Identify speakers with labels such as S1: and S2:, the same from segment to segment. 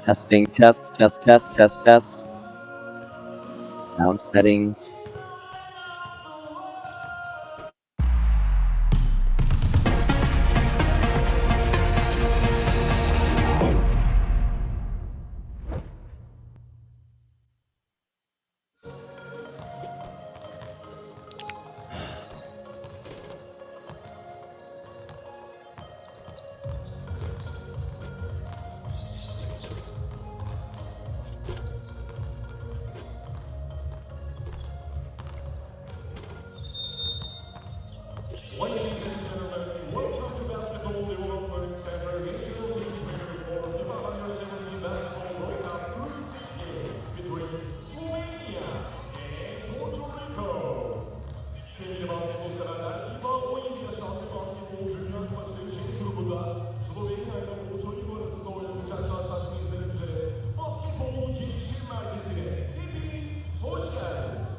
S1: Testing, test. Sound settings.
S2: Ladies and gentlemen, welcome to Basketball Development Center National Team Training for FIBA U17 Basketball World Group game between Slovenia and Puerto Rico. Sevgili basketbol severler, FIBA U17 şanslı basketbol Dünya Kupası üçüncü grubunda Slovenya ile Puerto Rico arasında oynanacak karşılaşma izlemek üzere Basketbol Gelişim Merkezi'ne hepiniz hoş geldiniz.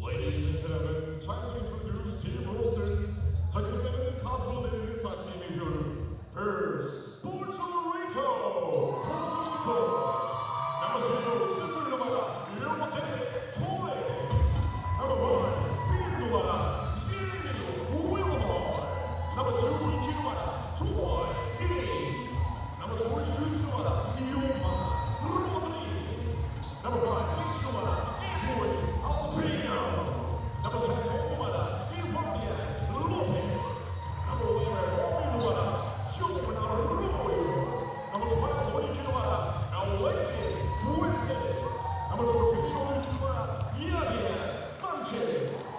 S2: Ladies and gentlemen, time to introduce team rosters. Takımların kadrolarını takdim ediyorum. First, Puerto Rico. Number 0, 0 numara, Leote Torres. Number 1, 1 numara, Jimmy Wilmore. Number 2, 2 numara, Troy Higgins. Number 3, 3 numara, Yoma Rodriguez. Number 5, 5 numara, Edwin Albino. Number 7, numara, Ivoria Lopez. Number 11, numara, Joan Arroyo. Number 12, 22 numara, Alexis Fuentes. Number 14, numara, Yadia Sanchez.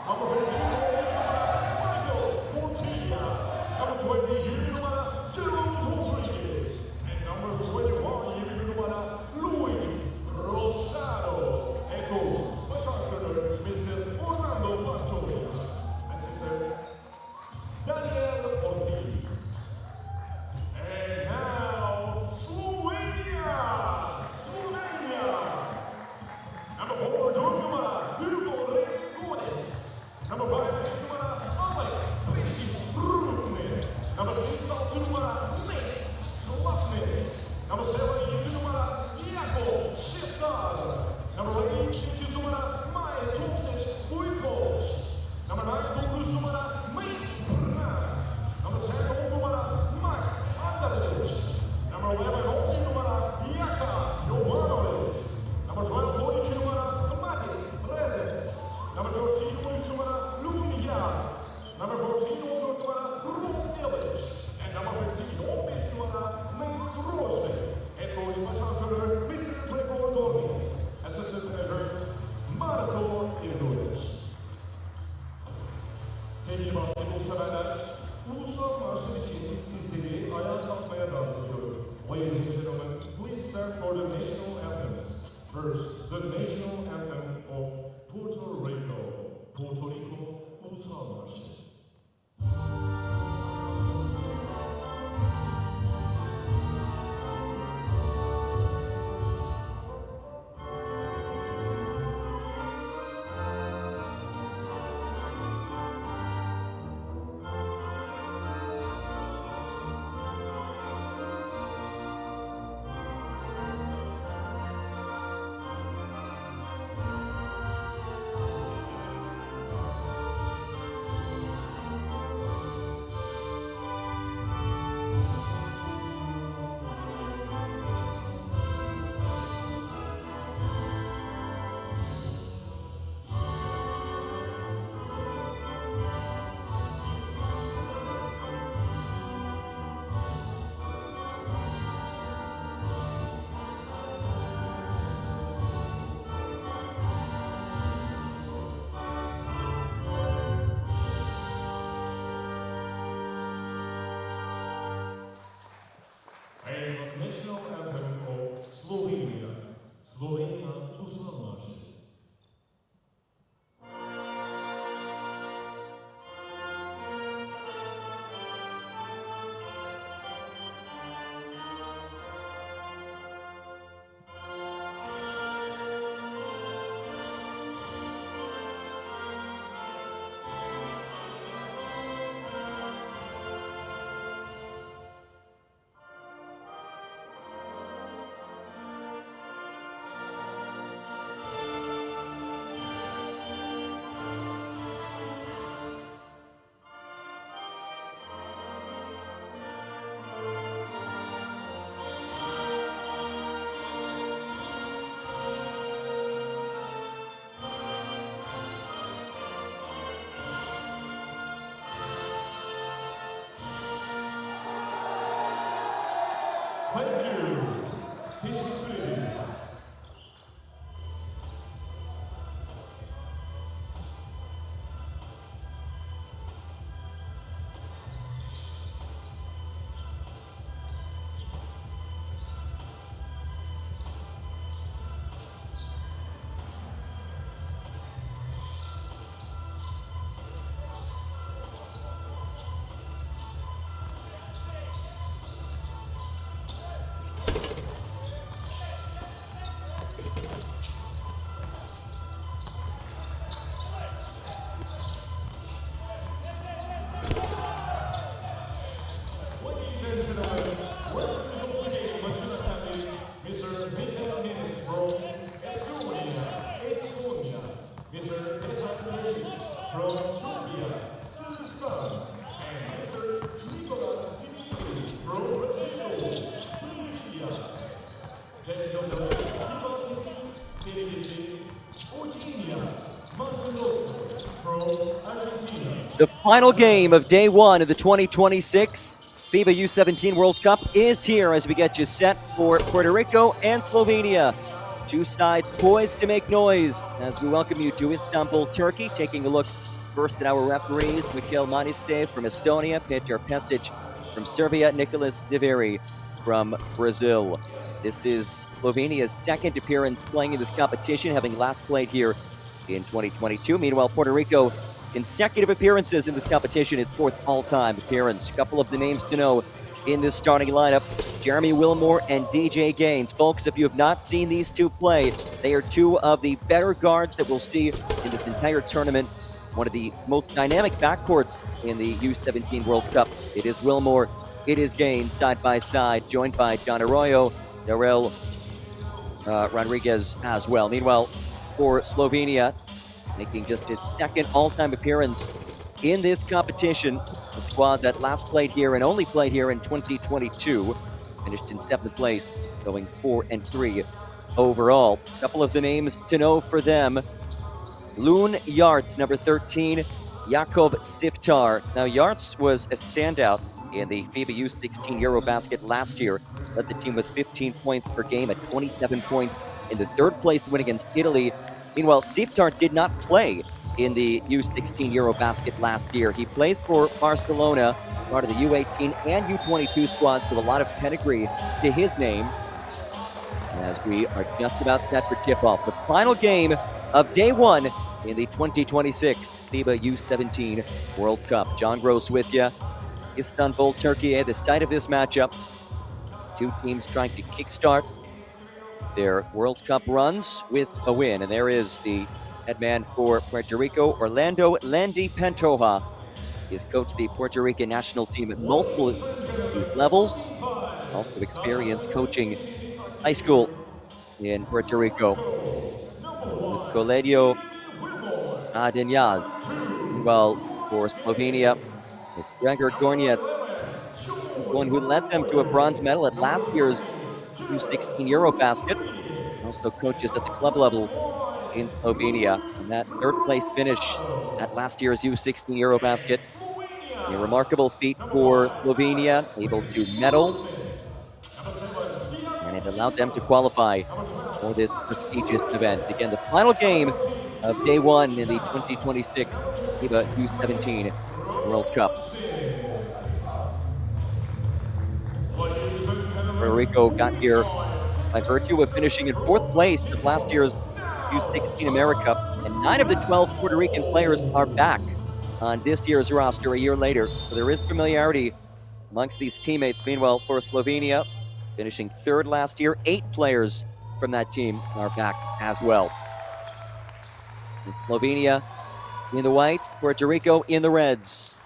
S2: Number 15, numara, Michael Portilla. Number 20, numara, Jerome Rodriguez. And number 21, numara, Luis Rosado. And coach, Başarılı Mr. Orlando Montoya. Assistant, Daniel Ortiz. And now, Slovenia! Number 4, numara, Hugo Regones. Number 5, numara, Alex Brukman. Number 6, numara, Nate Slotman. Number 7, numara, Jakob Shiftar. Number 8, numara, Maja Tosic Vujkovic. Number 9, numara, Mate Brandt. Number 10, numara, Max Andanovic. Number 11, numara, Jaka Jovanovic. Number 12, numara, Matis Rezes. Number 13, numara, Lumias. Number 14, numara, Ron Illich. And number 15, numara, Mate Rosner. Head coach Başarılı Mr. Gregor Dornis. Assistant manager Marko Ivanovic. Sevgili basketbol severler, ulusal marşın için sizleri ayağa kalkmaya davet ediyorum. Ladies and gentlemen, please stand for the national anthems. First, the national anthem of Puerto Rico. Puerto Rico Ulusal Marşı. Thank you. Please.
S1: The final game of day one of the 2026 FIBA U17 World Cup is here as we get you set for Puerto Rico and Slovenia. Two sides poised to make noise as we welcome you to Istanbul, Turkey. Taking a look first at our referees: Mikhail Maniste from Estonia, Petar Pesic from Serbia, Nicolas Ziveri from Brazil. This is Slovenia's second appearance playing in this competition, having last played here in 2022. Meanwhile, Puerto Rico, consecutive appearances in this competition, its fourth all-time appearance. A couple of the names to know in this starting lineup: Jeremy Wilmore and DJ Gaines. Folks, if you have not seen these two play, they are two of the better guards that we'll see in this entire tournament. One of the most dynamic backcourts in the U17 World Cup. It is Wilmore, it is Gaines, side by side, joined by John Arroyo, Darrell Rodriguez as well. Meanwhile, for Slovenia, making just its second all-time appearance in this competition, a squad that last played here and only played here in 2022, finished in 7th place, going 4-3 overall. A couple of the names to know for them: Loon Yarts, number 13, Jakov Siftar. Now, Yarts was a standout in the FIBA U16 Eurobasket last year, led the team with 15 points per game at 27 points in the third place win against Italy. Meanwhile, Siftar did not play in the U16 Eurobasket last year. He plays for Barcelona, part of the U18 and U22 squads, so a lot of pedigree to his name. As we are just about set for tip-off, the final game of day one in the 2026 FIBA U17 World Cup. John Gross with you. Istanbul, Turkey, the site of this matchup. Two teams trying to kickstart their World Cup runs with a win. And there is the head man for Puerto Rico, Orlando Landy Pantoja. He has coached the Puerto Rican national team at multiple youth levels. Also experienced coaching high school in Puerto Rico with Colegio Adeñaz. Well, for Slovenia, it's Gregor Gorniec, one who led them to a bronze medal at last year's U16 Eurobasket. Also coaches at the club level in Slovenia. And that third place finish at last year's U16 Eurobasket, a remarkable feat for Slovenia, able to medal. And it allowed them to qualify for this prestigious event. Again, the final game of day one in the 2026 FIBA U17 World Cup. Puerto Rico got here by virtue of finishing in 4th place of last year's U16 AmeriCup, and 9 of the 12 Puerto Rican players are back on this year's roster a year later. So there is familiarity amongst these teammates. Meanwhile, for Slovenia, finishing 3rd last year, 8 players from that team are back as well. And Slovenia in the whites, Puerto Rico in the reds.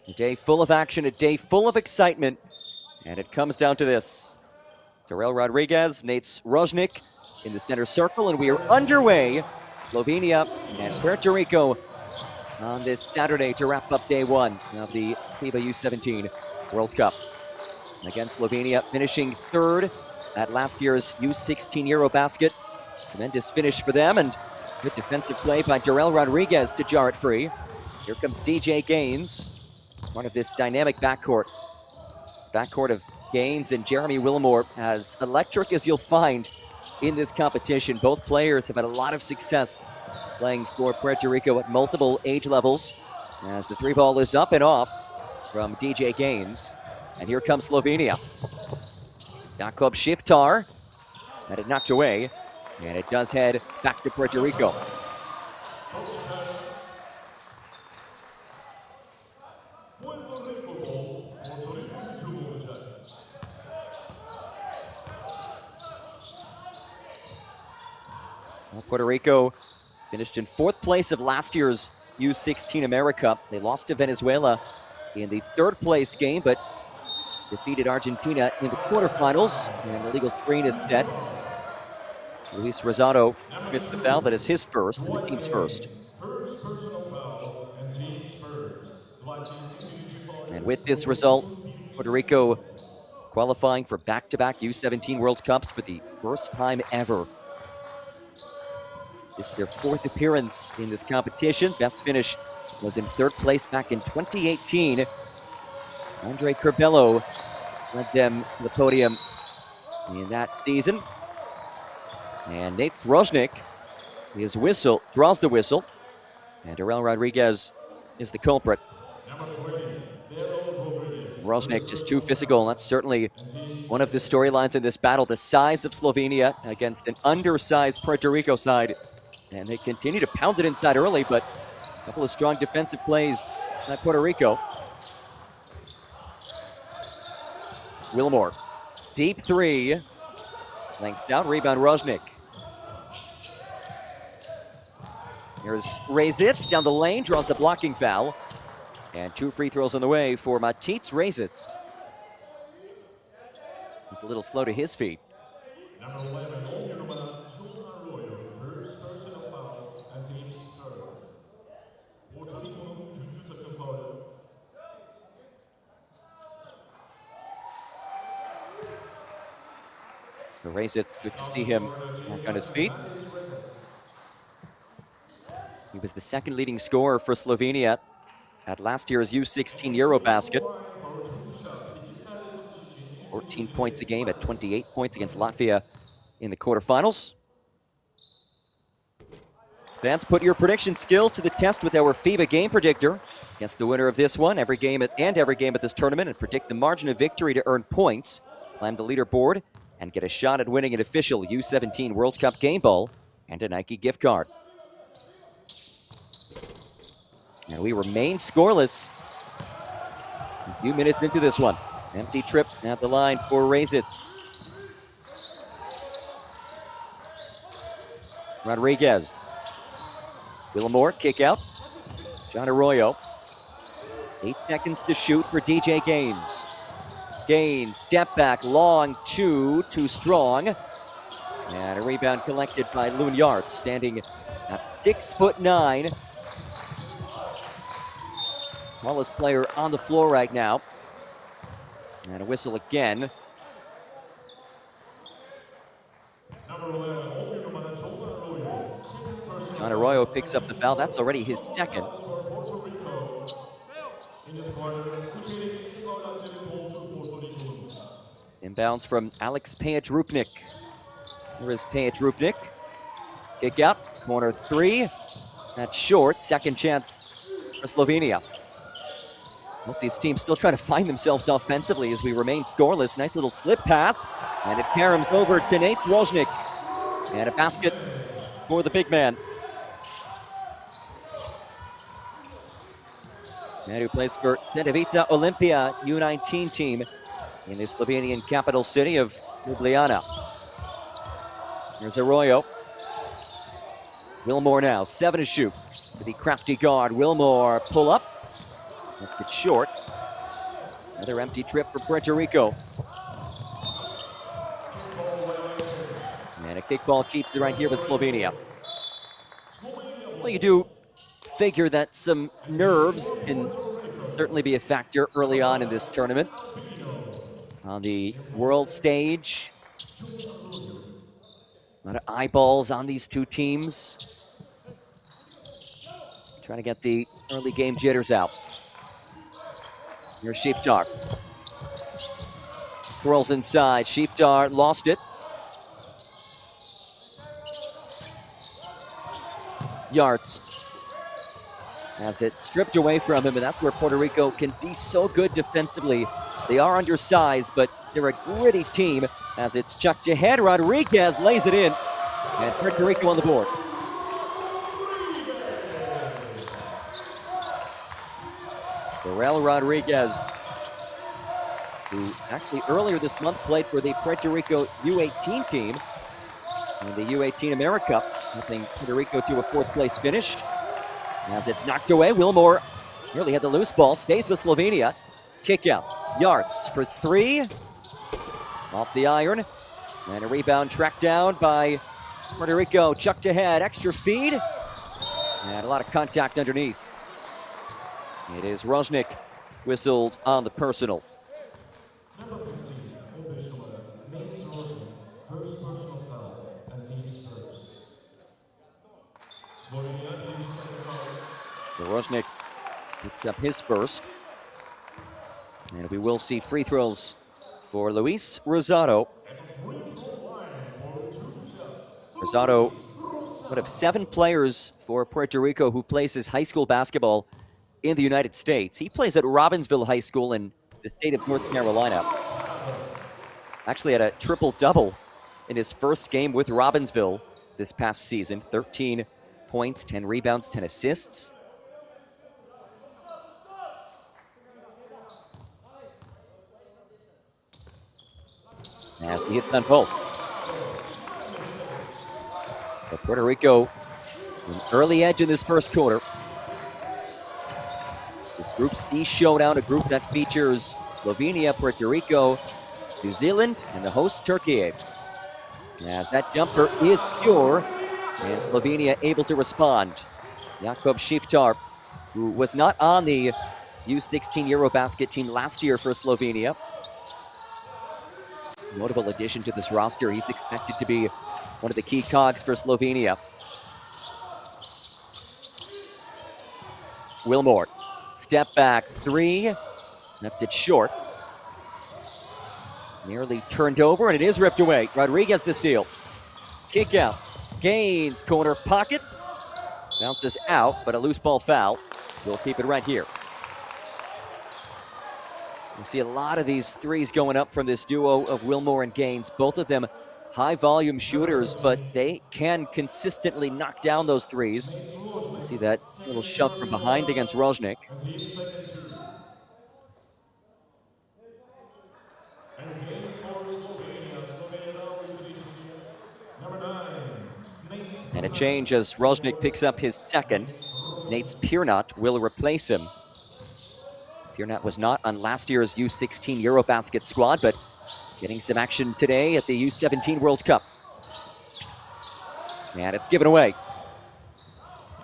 S1: A day full of action, a day full of excitement, and it comes down to this. Darrell Rodriguez, Nate Roznik in the center circle, and we are underway. Slovenia and Puerto Rico on this Saturday to wrap up day one of the FIBA U17 World Cup. And again, Slovenia finishing 3rd at last year's U16 Eurobasket. Tremendous finish for them, and good defensive play by Darrell Rodriguez to jar it free. Here comes DJ Gaines, one of this dynamic backcourt. Backcourt of Gaines and Jeremy Wilmore, as electric as you'll find in this competition. Both players have had a lot of success playing for Puerto Rico at multiple age levels. As the three ball is up and off from DJ Gaines. And here comes Slovenia. Jakob Shiftar had it knocked away, and it does head back to Puerto Rico. Well, Puerto Rico finished in 4th place of last year's U16 America. They lost to Venezuela in the 3rd place game, but defeated Argentina in the quarterfinals. And the legal screen is set. Luis Rosado gets the foul. That is his first, and the team's first. And with this result, Puerto Rico qualifying for back-to-back U17 World Cups for the first time ever. It's their 4th appearance in this competition. Best finish was in 3rd place back in 2018. Andre Curbelo led them to the podium in that season. And Nate Roznik, his whistle, draws the whistle. And Darrell Rodriguez is the culprit. Roznik just too physical, and that's certainly one of the storylines in this battle. The size of Slovenia against an undersized Puerto Rico side. And they continue to pound it inside early, but a couple of strong defensive plays by Puerto Rico. Wilmore, deep three. Lengths out, rebound Roznik. Here's Razitz down the lane, draws the blocking foul. And 2 free throws on the way for Matitz Razitz. He's a little slow to his feet. So Razitz, good to see him back on his feet. He was the 2nd leading scorer for Slovenia at last year's U16 Eurobasket. 14 points a game at 28 points against Latvia in the quarterfinals. Fans, put your prediction skills to the test with our FIBA game predictor. Guess the winner of this one, every game at this tournament, and predict the margin of victory to earn points. Climb the leaderboard and get a shot at winning an official U17 World Cup game ball and a Nike gift card. And we remain scoreless a few minutes into this one. Empty trip at the line for Razitz. Rodriguez. Wilmore, kick out. John Arroyo. 8 seconds to shoot for DJ Gaines. Gaines, step back, long two, too strong. And a rebound collected by Loon Yard, standing at 6'9". Tallest player on the floor right now. And a whistle again. John Arroyo picks up the foul. That's already his 2nd. Inbounds from Alex Pejec-Rupnik. Here is Pejec-Rupnik. Kick out, corner 3. That's short, 2nd chance for Slovenia. Both these teams still trying to find themselves offensively as we remain scoreless. Nice little slip pass, and it caroms over to Nate Roznik. And a basket for the big man. Man who plays for Cedevita Olympia U19 team in the Slovenian capital city of Ljubljana. Here's Arroyo. Wilmore now, 7 to shoot. To the crafty guard, Wilmore pull up. Left it short. Another empty trip for Puerto Rico. And a kickball keeps it right here with Slovenia. Well, you do figure that some nerves can certainly be a factor early on in this tournament. On the world stage, A lot of eyeballs on these two teams. Trying to get the early game jitters out. Here's Sheepdar. Twirls inside. Sheepdar lost it. Yards has it stripped away from him, and that's where Puerto Rico can be so good defensively. They are undersized, but they're a gritty team as it's chucked ahead. Rodriguez lays it in, and Puerto Rico on the board. Darrell Rodriguez, who actually earlier this month played for the Puerto Rico U18 team in the U18 America, helping Puerto Rico to a fourth-place finish. As it's knocked away, Wilmore nearly had the loose ball, stays with Slovenia. Kick out, Yards for three. Off the iron, and a rebound tracked down by Puerto Rico, chucked ahead, extra feed, and a lot of contact underneath. It is Rosnick whistled on the personal.
S2: Number 15, official Mace Rosnick, first personal foul, and team's first. Slovenia is
S1: So Rosnick picked up his first. And we will see free throws for Luis Rosado. Rosado, one of 7 players for Puerto Rico who plays his high school basketball in the United States. He plays at Robbinsville High School in the state of North Carolina. Actually had a triple-double in his first game with Robbinsville this past season. 13 points, 10 rebounds, 10 assists. As he hits on both. But Puerto Rico, an early edge in this first quarter. The Group C showdown, a group that features Slovenia, Puerto Rico, New Zealand, and the host Turkey. As that jumper is pure, and Slovenia able to respond. Jakob Šiftar, who was not on the U16 Eurobasket team last year for Slovenia. Notable addition to this roster. He's expected to be one of the key cogs for Slovenia. Wilmore, step back three, left it short. Nearly turned over, and it is ripped away. Rodriguez the steal. Kick out. Gains corner pocket. Bounces out, but a loose ball foul. We'll keep it right here. You see a lot of these threes going up from this duo of Wilmore and Gaines. Both of them high volume shooters, but they can consistently knock down those threes. You see that little shove from behind against Rosnick. And a change as Rosnick picks up his second. Nate Piernot will replace him. Piernot was not on last year's U16 Eurobasket squad, but getting some action today at the U17 World Cup. And it's given away.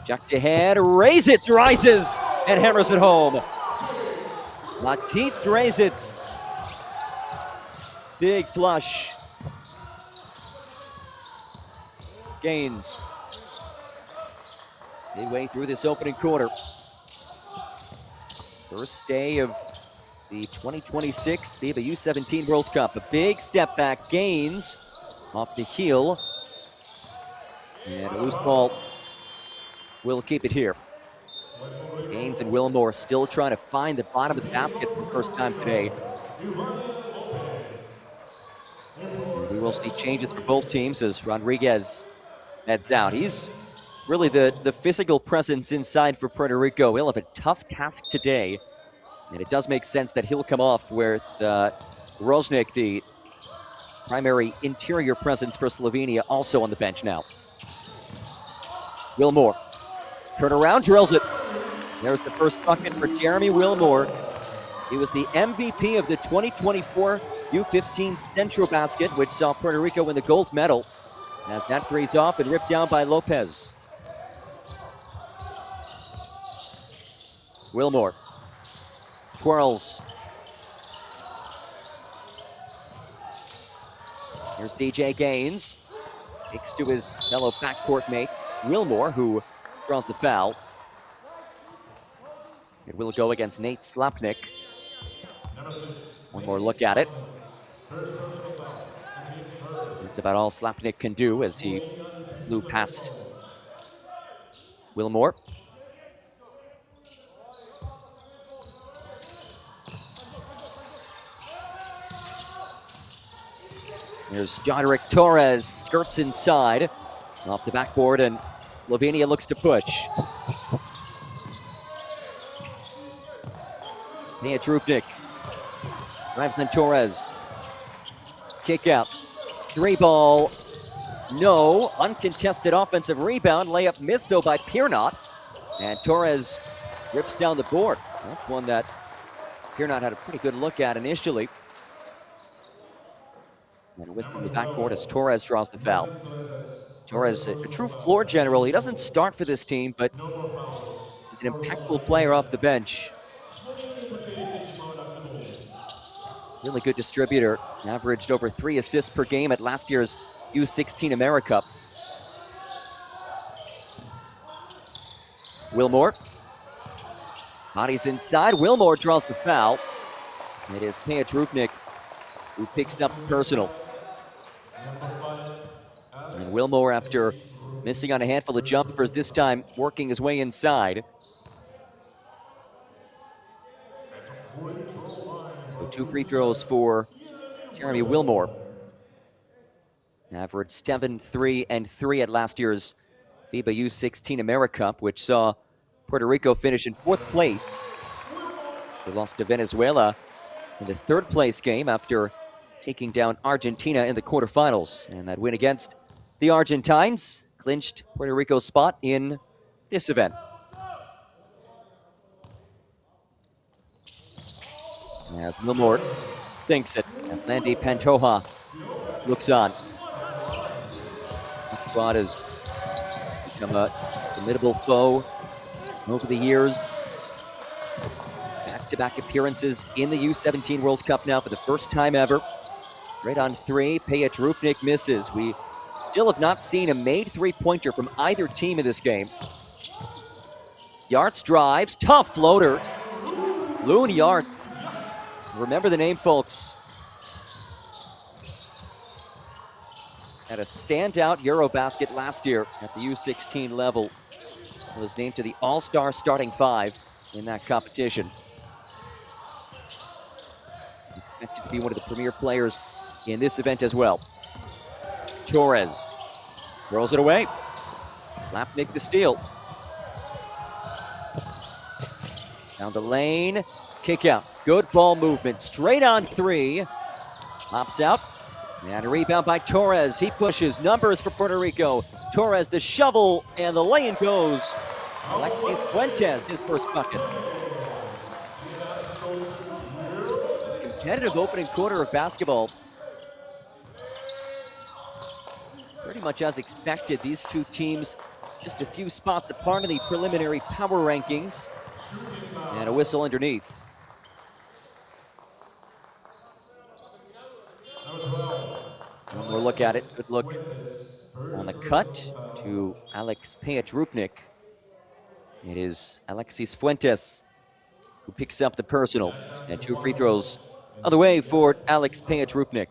S1: Jacked ahead, rises, and hammers it home. Latif Razitz. Big flush. Gaines. Midway through this opening quarter. First day of the 2026 FIBA U17 World Cup. A big step back. Gaines off the heel. And a loose ball will keep it here. Gaines and Wilmore still trying to find the bottom of the basket for the first time today. And we will see changes for both teams as Rodriguez heads out. He's really the physical presence inside for Puerto Rico. He'll have a tough task today, and it does make sense that he'll come off with Rosnick, the primary interior presence for Slovenia, also on the bench now. Wilmore, turn around, drills it. There's the first bucket for Jeremy Wilmore. He was the MVP of the 2024 U15 Central Basket, which saw Puerto Rico win the gold medal. As that three's off and ripped down by Lopez. Wilmore twirls. Here's DJ Gaines. Kicks to his fellow backcourt mate, Wilmore, who draws the foul. It will go against Nate Slapnick. One more look at it. That's about all Slapnick can do as he flew past Wilmore. There's Joderick Torres, skirts inside, off the backboard, and Slovenia looks to push. Nia Drupnik drives on Torres. Kick out. 3-ball. No. Uncontested offensive rebound. Layup missed, though, by Piernot. And Torres rips down the board. That's one that Piernot had a pretty good look at initially. And a whistle in the backcourt as Torres draws the foul. Torres, a true floor general. He doesn't start for this team, but he's an impactful player off the bench. Really good distributor. Averaged over 3 assists per game at last year's U16 AmeriCup. Wilmore. Bodies inside. Wilmore draws the foul. It is Peja Drupnik who picks up the personal. And Wilmore, after missing on a handful of jumpers, this time working his way inside. So 2 free throws for Jeremy Wilmore. Averaged 7, 3, and 3 at last year's FIBA U17 AmeriCup, which saw Puerto Rico finish in 4th place. They lost to Venezuela in the 3rd place game after taking down Argentina in the quarterfinals. And that win against the Argentines clinched Puerto Rico's spot in this event. As Wilmore thinks it, as Landy Pantoja looks on. The squad has become a formidable foe over the years. Back-to-back appearances in the U17 World Cup now for the first time ever. Right on 3, Peja Drupnik misses. We still have not seen a made 3-pointer from either team in this game. Yartz drives, tough floater. Loon Yartz. Remember the name, folks. Had a standout Eurobasket last year at the U16 level. Was named to the All-Star starting 5 in that competition. Expected to be one of the premier players in this event as well. Torres throws it away. Slapnick the steal. Down the lane, kick out. Good ball movement, straight on 3. Pops out, and a rebound by Torres. He pushes, numbers for Puerto Rico. Torres the shovel, and the lay-in goes. Alexis Fuentes, his first bucket. Competitive opening quarter of basketball. Pretty much as expected, these two teams just a few spots apart in the preliminary power rankings. And a whistle underneath. One more look at it. Good look on the cut to Peja Drupnik. It is Alexis Fuentes who picks up the personal. And 2 free throws on the way for Peja Drupnik.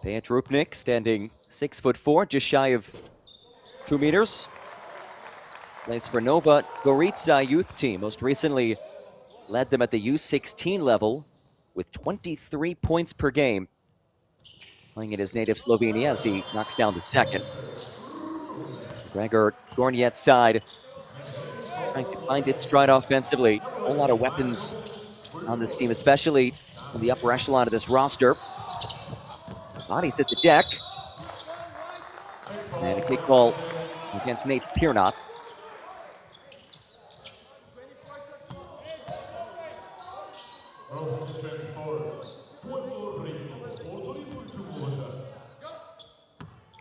S1: Peja Drupnik standing 6'4", just shy of 2 meters. Plays for Nova Gorica youth team. Most recently led them at the U16 level with 23 points per game. Playing in his native Slovenia as he knocks down the second. Gregor Gorniet's side trying to find its stride offensively. A whole lot of weapons on this team, especially in the upper echelon of this roster. Bodies at the deck. And a kick ball against Nate Piernot.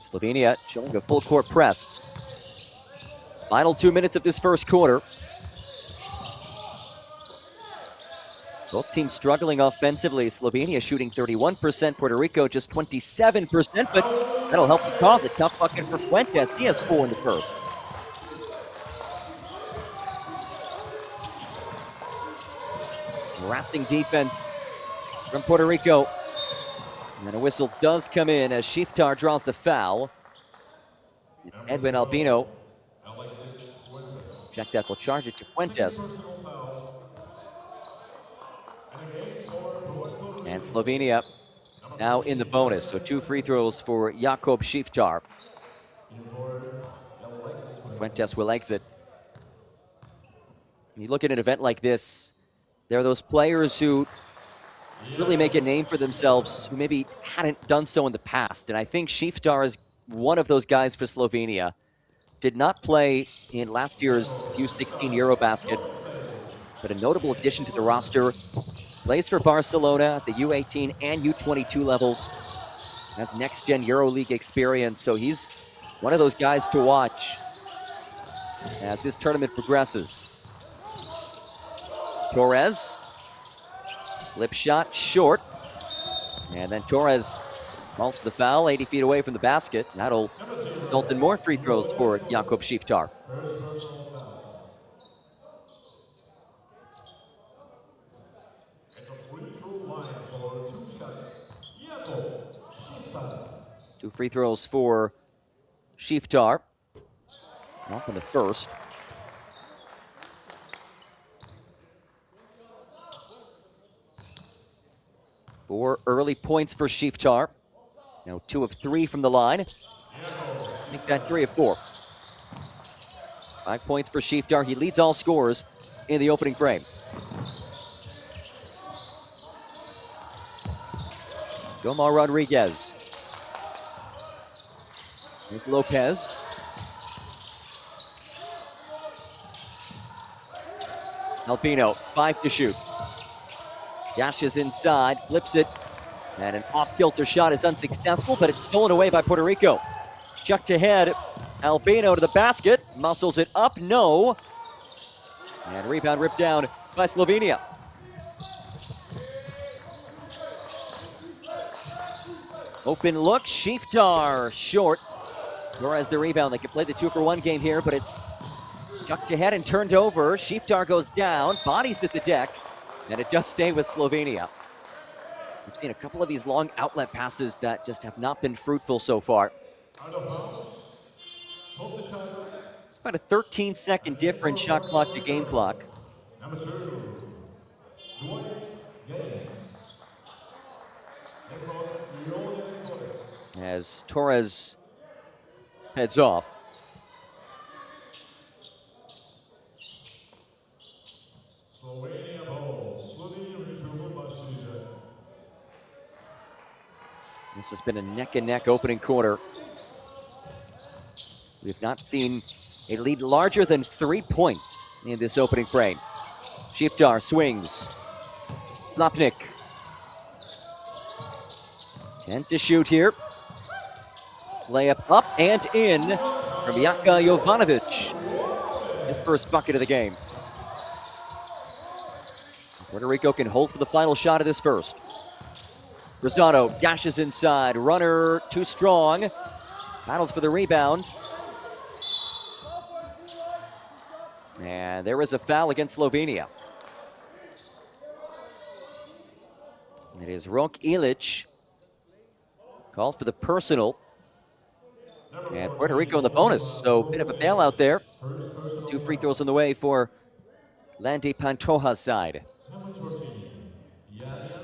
S1: Slovenia showing a full court press. Final 2 minutes of this first quarter. Both teams struggling offensively. Slovenia shooting 31%, Puerto Rico just 27%, but that'll help the cause. A tough bucket for Fuentes. He has 4 in the first. Harassing defense from Puerto Rico. And a whistle does come in as Shiftar draws the foul. It's Edwin Albino. Check that, they'll charge it to Fuentes. And Slovenia now in the bonus, so 2 free throws for Jakob Shiftar. Fuentes will exit. When you look at an event like this, there are those players who really make a name for themselves who maybe hadn't done so in the past. And I think Shiftar is one of those guys for Slovenia. Did not play in last year's U16 Eurobasket, but a notable addition to the roster. Plays for Barcelona at the U18 and U22 levels. Has next-gen EuroLeague experience, so he's one of those guys to watch as this tournament progresses. Torres, flip shot short, and then Torres calls the foul 80 feet away from the basket. That'll result in more free throws for Jakob Shiftar. Two free throws for Shiftar. Off in the first. 4 early points for Shiftar. Now 2 of 3 from the line. Make that 3 of 4. 5 points for Shiftar. He leads all scorers in the opening frame. Gomar Rodriguez. Here's Lopez. Albino, 5 to shoot. Dashes inside, flips it, and an off-kilter shot is unsuccessful, but it's stolen away by Puerto Rico. Chucked ahead, Albino to the basket, muscles it up, no. And rebound ripped down by Slovenia. Open look, Shiftar short. Torres the rebound. They can play the 2-for-1 game here, but it's chucked ahead and turned over. Shiftar goes down, bodies at the deck, and it does stay with Slovenia. We've seen a couple of these long outlet passes that just have not been fruitful so far. About a 13-second difference shot clock to game clock. As Torres heads off. This has been a neck-and-neck opening quarter. We have not seen a lead larger than 3 points in this opening frame. Shiftar swings. Slapnik. 10 to shoot here. Layup up and in from Jaka Jovanovic. His first bucket of the game. Puerto Rico can hold for the final shot of this first. Rosado dashes inside. Runner too strong. Battles for the rebound. And there is a foul against Slovenia. It is Rok Ilic. Called for the personal. And Puerto Rico in the bonus, so a bit of a bailout there. 2 free throws on the way for Landy Pantoja's side.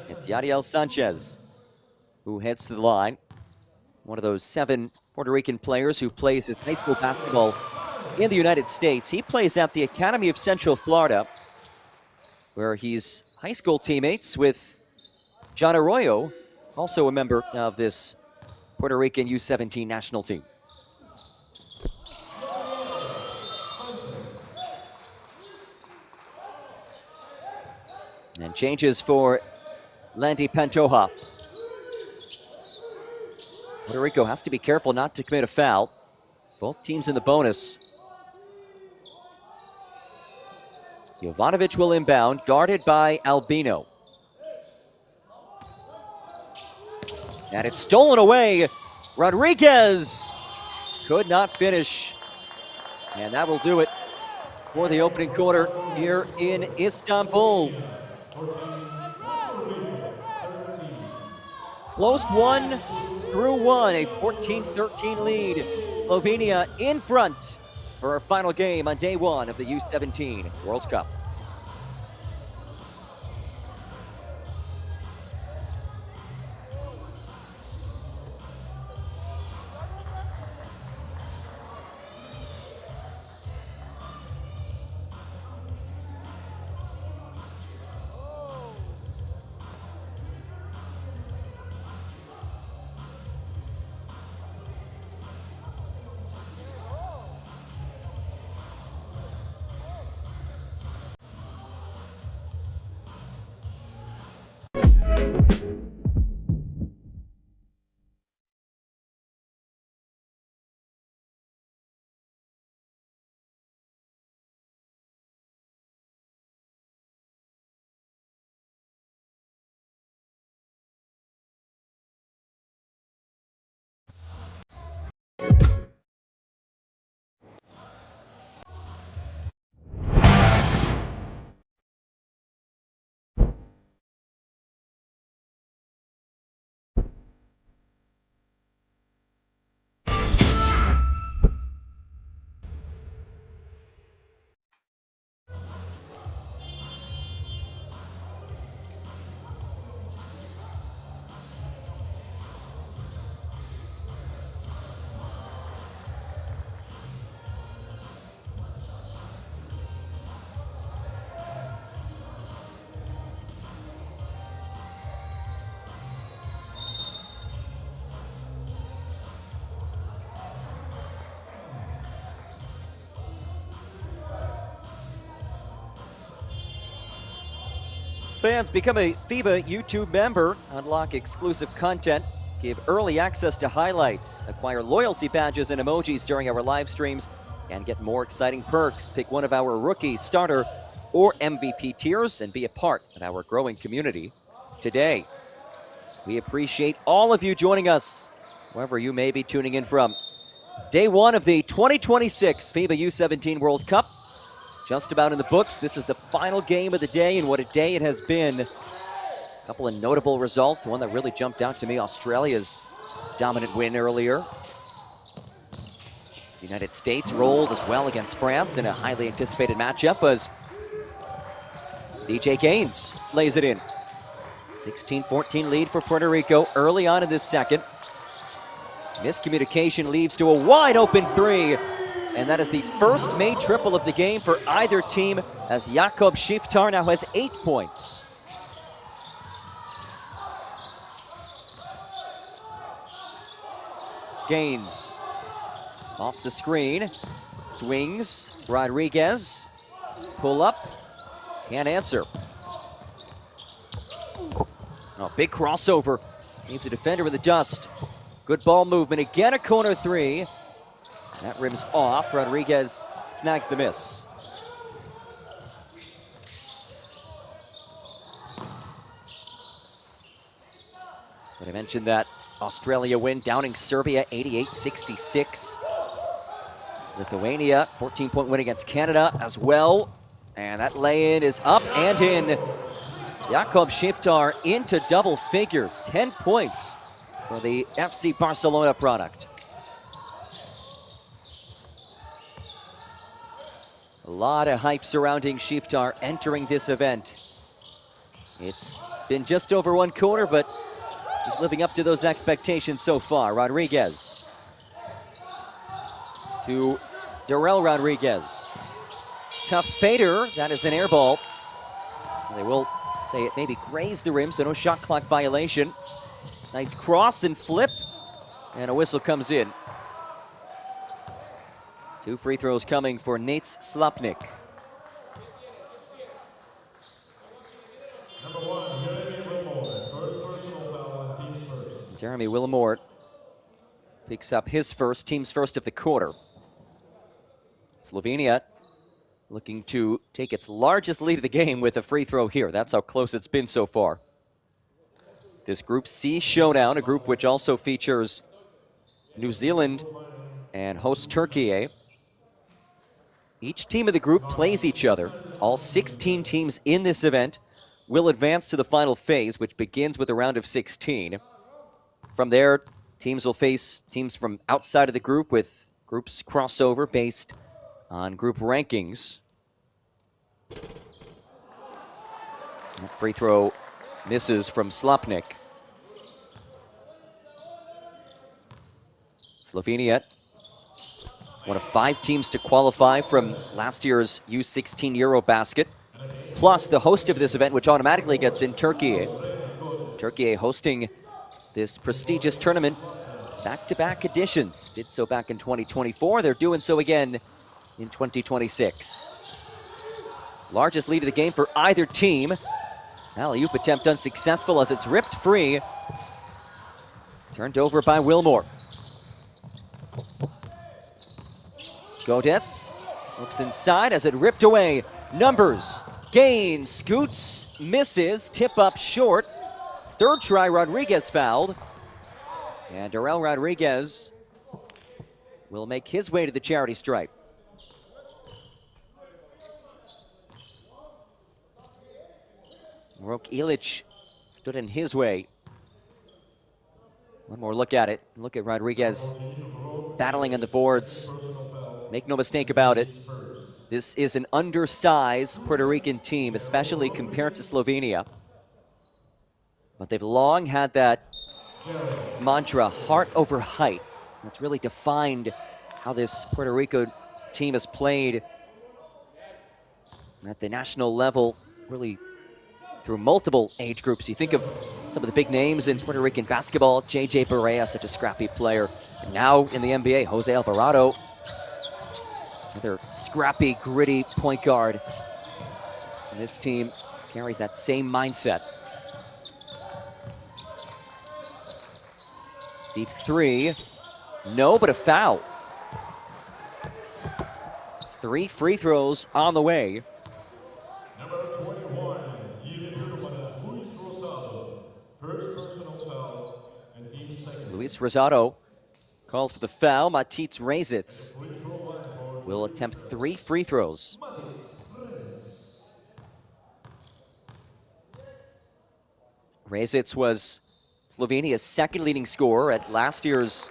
S1: It's Yadiel Sanchez who heads to the line. One of those 7 Puerto Rican players who plays his high school basketball in the United States. He plays at the Academy of Central Florida, where he's high school teammates with John Arroyo, also a member of this Puerto Rican U17 national team. And changes for Landy Pantoja. Puerto Rico has to be careful not to commit a foul. Both teams in the bonus. Jovanovic will inbound, guarded by Albino. And it's stolen away. Rodriguez could not finish. And that will do it for the opening quarter here in Istanbul. Close 1-1, a 14-13 lead. Slovenia in front for our final game on day one of the U17 World Cup. Fans, become a FIBA YouTube member, unlock exclusive content, give early access to highlights, acquire loyalty badges and emojis during our live streams, and get more exciting perks. Pick one of our rookie, starter, or MVP tiers and be a part of our growing community today. We appreciate all of you joining us, wherever you may be tuning in from. Day one of the 2026 FIBA U17 World Cup. Just about in the books. This is the final game of the day, and what a day it has been. A couple of notable results. The one that really jumped out to me, Australia's dominant win earlier. The United States rolled as well against France in a highly anticipated matchup as DJ Gaines lays it in. 16-14 lead for Puerto Rico early on in this second. Miscommunication leads to a wide open three. And that is the first made triple of the game for either team as Jakob Schiftar now has 8 points. Gaines off the screen, swings, Rodriguez, pull up, can't answer. Oh, big crossover, leaves the defender in the dust. Good ball movement, again a corner three. That rims off. Rodriguez snags the miss. But I mentioned that Australia win, downing Serbia 88-66. Lithuania, 14-point win against Canada as well. And that lay-in is up and in. Jakob Schiftar into double figures, 10 points for the FC Barcelona product. A lot of hype surrounding Schiftar entering this event. It's been just over one quarter, but he's living up to those expectations so far. Rodriguez to Darrell Rodriguez. Tough fader, that is an air ball. They will say it maybe grazed the rim, so no shot clock violation. Nice cross and flip, and a whistle comes in. 2 free throws coming for Nate Slapnik. Jeremy Willemort picks up his first, team's first of the quarter. Slovenia looking to take its largest lead of the game with a free throw here. That's how close it's been so far. This Group C showdown, a group which also features New Zealand and host Turkey. Each team of the group plays each other. All 16 teams in this event will advance to the final phase, which begins with a round of 16. From there, teams will face teams from outside of the group with groups crossover based on group rankings. That free throw misses from Slapnik. Slovenia, one of 5 teams to qualify from last year's U16 Eurobasket, plus the host of this event, which automatically gets in, Turkey. Turkey hosting this prestigious tournament, back-to-back editions. Did so back in 2024. They're doing so again in 2026. Largest lead of the game for either team. Alley-oop attempt unsuccessful as it's ripped free. Turned over by Wilmore. Godetz looks inside as it ripped away. Numbers, Gain, scoots, misses, tip up short. Third try, Rodriguez fouled. And Darrell Rodriguez will make his way to the charity stripe. Rok Ilic stood in his way. One more look at it. Look at Rodriguez battling on the boards. Make no mistake about it. This is an undersized Puerto Rican team, especially compared to Slovenia. But they've long had that mantra, heart over height. That's really defined how this Puerto Rico team has played at the national level, really through multiple age groups. You think of some of the big names in Puerto Rican basketball, J.J. Barea, such a scrappy player. And now in the NBA, Jose Alvarado, another scrappy, gritty point guard. And this team carries that same mindset. Deep three, no, but a foul. 3 free throws on the way.
S2: Number 21, Luis Rosado. First personal foul, and team second.
S1: Luis Rosado called for the foul. Matitz Razitz will attempt 3 free throws. Razitz was Slovenia's second leading scorer at last year's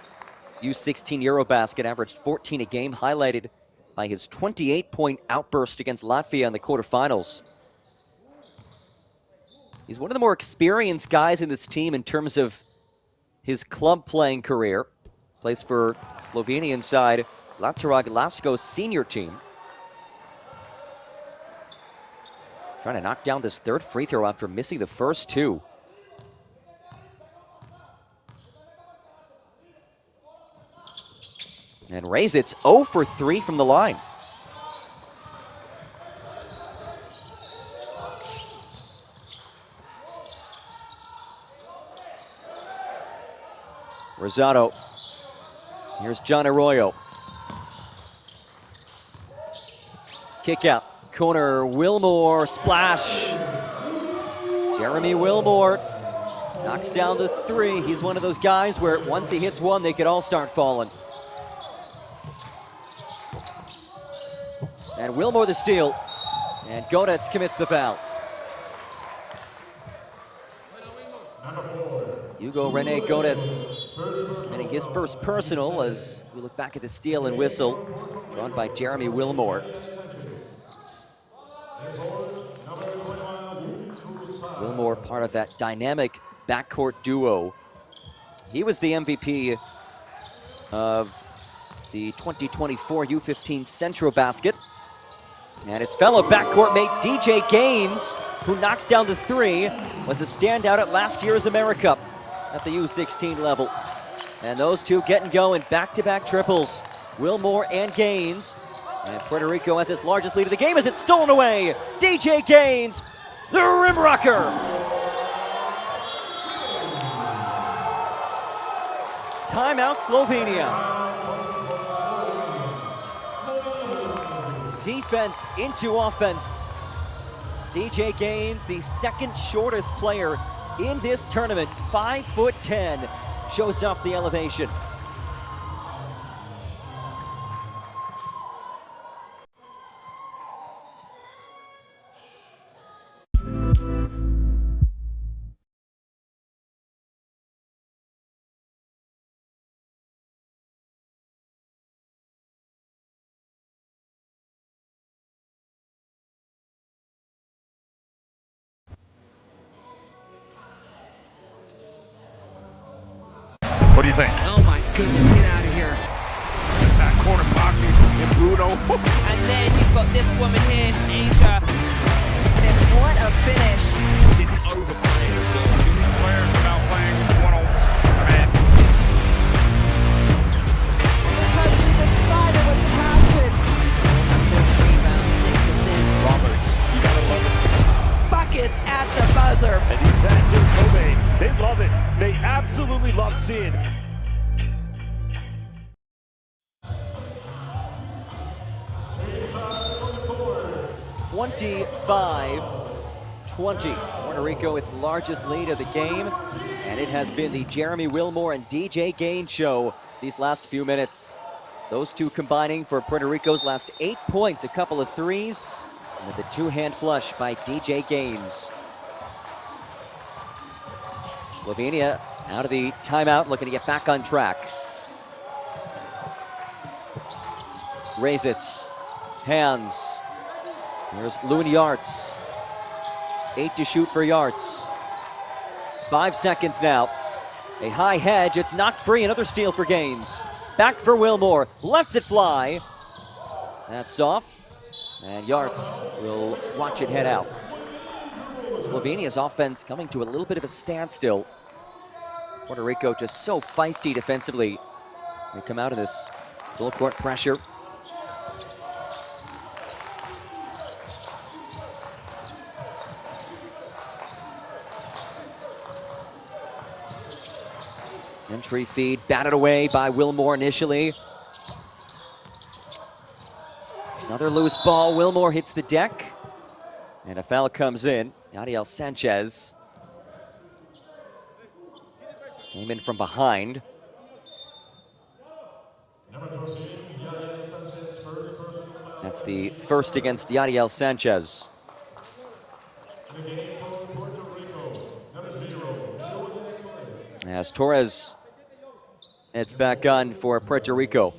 S1: U16 Eurobasket, averaged 14 a game, highlighted by his 28-point outburst against Latvia in the quarterfinals. He's one of the more experienced guys in this team in terms of his club playing career. Plays for Slovenian side Zlatara Glasgow's senior team. Trying to knock down this third free throw after missing the first 2. And Razitz 0 for 3 from the line. Rosado. Here's John Arroyo. Kick out. Corner, Wilmore, splash. Jeremy Wilmore knocks down the 3. He's one of those guys where once he hits one, they could all start falling. And Wilmore the steal. And Godetz commits the foul. Hugo Rene Godetz getting his first personal as we look back at the steal and whistle drawn by Jeremy Wilmore. Wilmore part of that dynamic backcourt duo. He was the MVP of the 2024 U15 Central Basket. And his fellow backcourt mate DJ Gaines, who knocks down the 3, was a standout at last year's AmeriCup at the U16 level. And those two getting going, back-to-back triples. Wilmore and Gaines. And Puerto Rico has its largest lead of the game as it's stolen away. DJ Gaines, the rim rocker. Timeout, Slovenia. defense into offense. DJ Gaines, the second shortest player in this tournament, 5'10", shows off the elevation.
S3: What do you think?
S4: Oh my goodness, get out of here.
S3: Attack corner pocket and Bruno.
S4: And then you've got this woman here, Asia.
S5: And what a finish.
S3: Didn't overplay as well. Players without playing one-offs. Man.
S5: Because she's excited with passion.
S4: That's 6 assists.
S3: Roberts, you gotta love it.
S5: Buckets at the buzzer.
S3: And these fans here at Kobe, they love it. They absolutely love seeing it.
S1: (25-20). Puerto Rico, its largest lead of the game, and it has been the Jeremy Wilmore and DJ Gaines show these last few minutes. Those two combining for Puerto Rico's last 8 points, a couple of threes, and with a two-hand flush by DJ Gaines. Slovenia out of the timeout, looking to get back on track. Razits, hands. Here's Loon Yarts. 8 to shoot for Yarts. 5 seconds now. A high hedge, it's knocked free, another steal for Gaines. Back for Wilmore, lets it fly. That's off, and Yarts will watch it head out. Slovenia's offense coming to a little bit of a standstill. Puerto Rico just so feisty defensively. They come out of this full court pressure. Entry feed batted away by Wilmore initially. Another loose ball. Wilmore hits the deck. And a foul comes in. Yadiel Sanchez came in from behind. That's the first against Yadiel Sanchez. As Torres heads back on for Puerto Rico.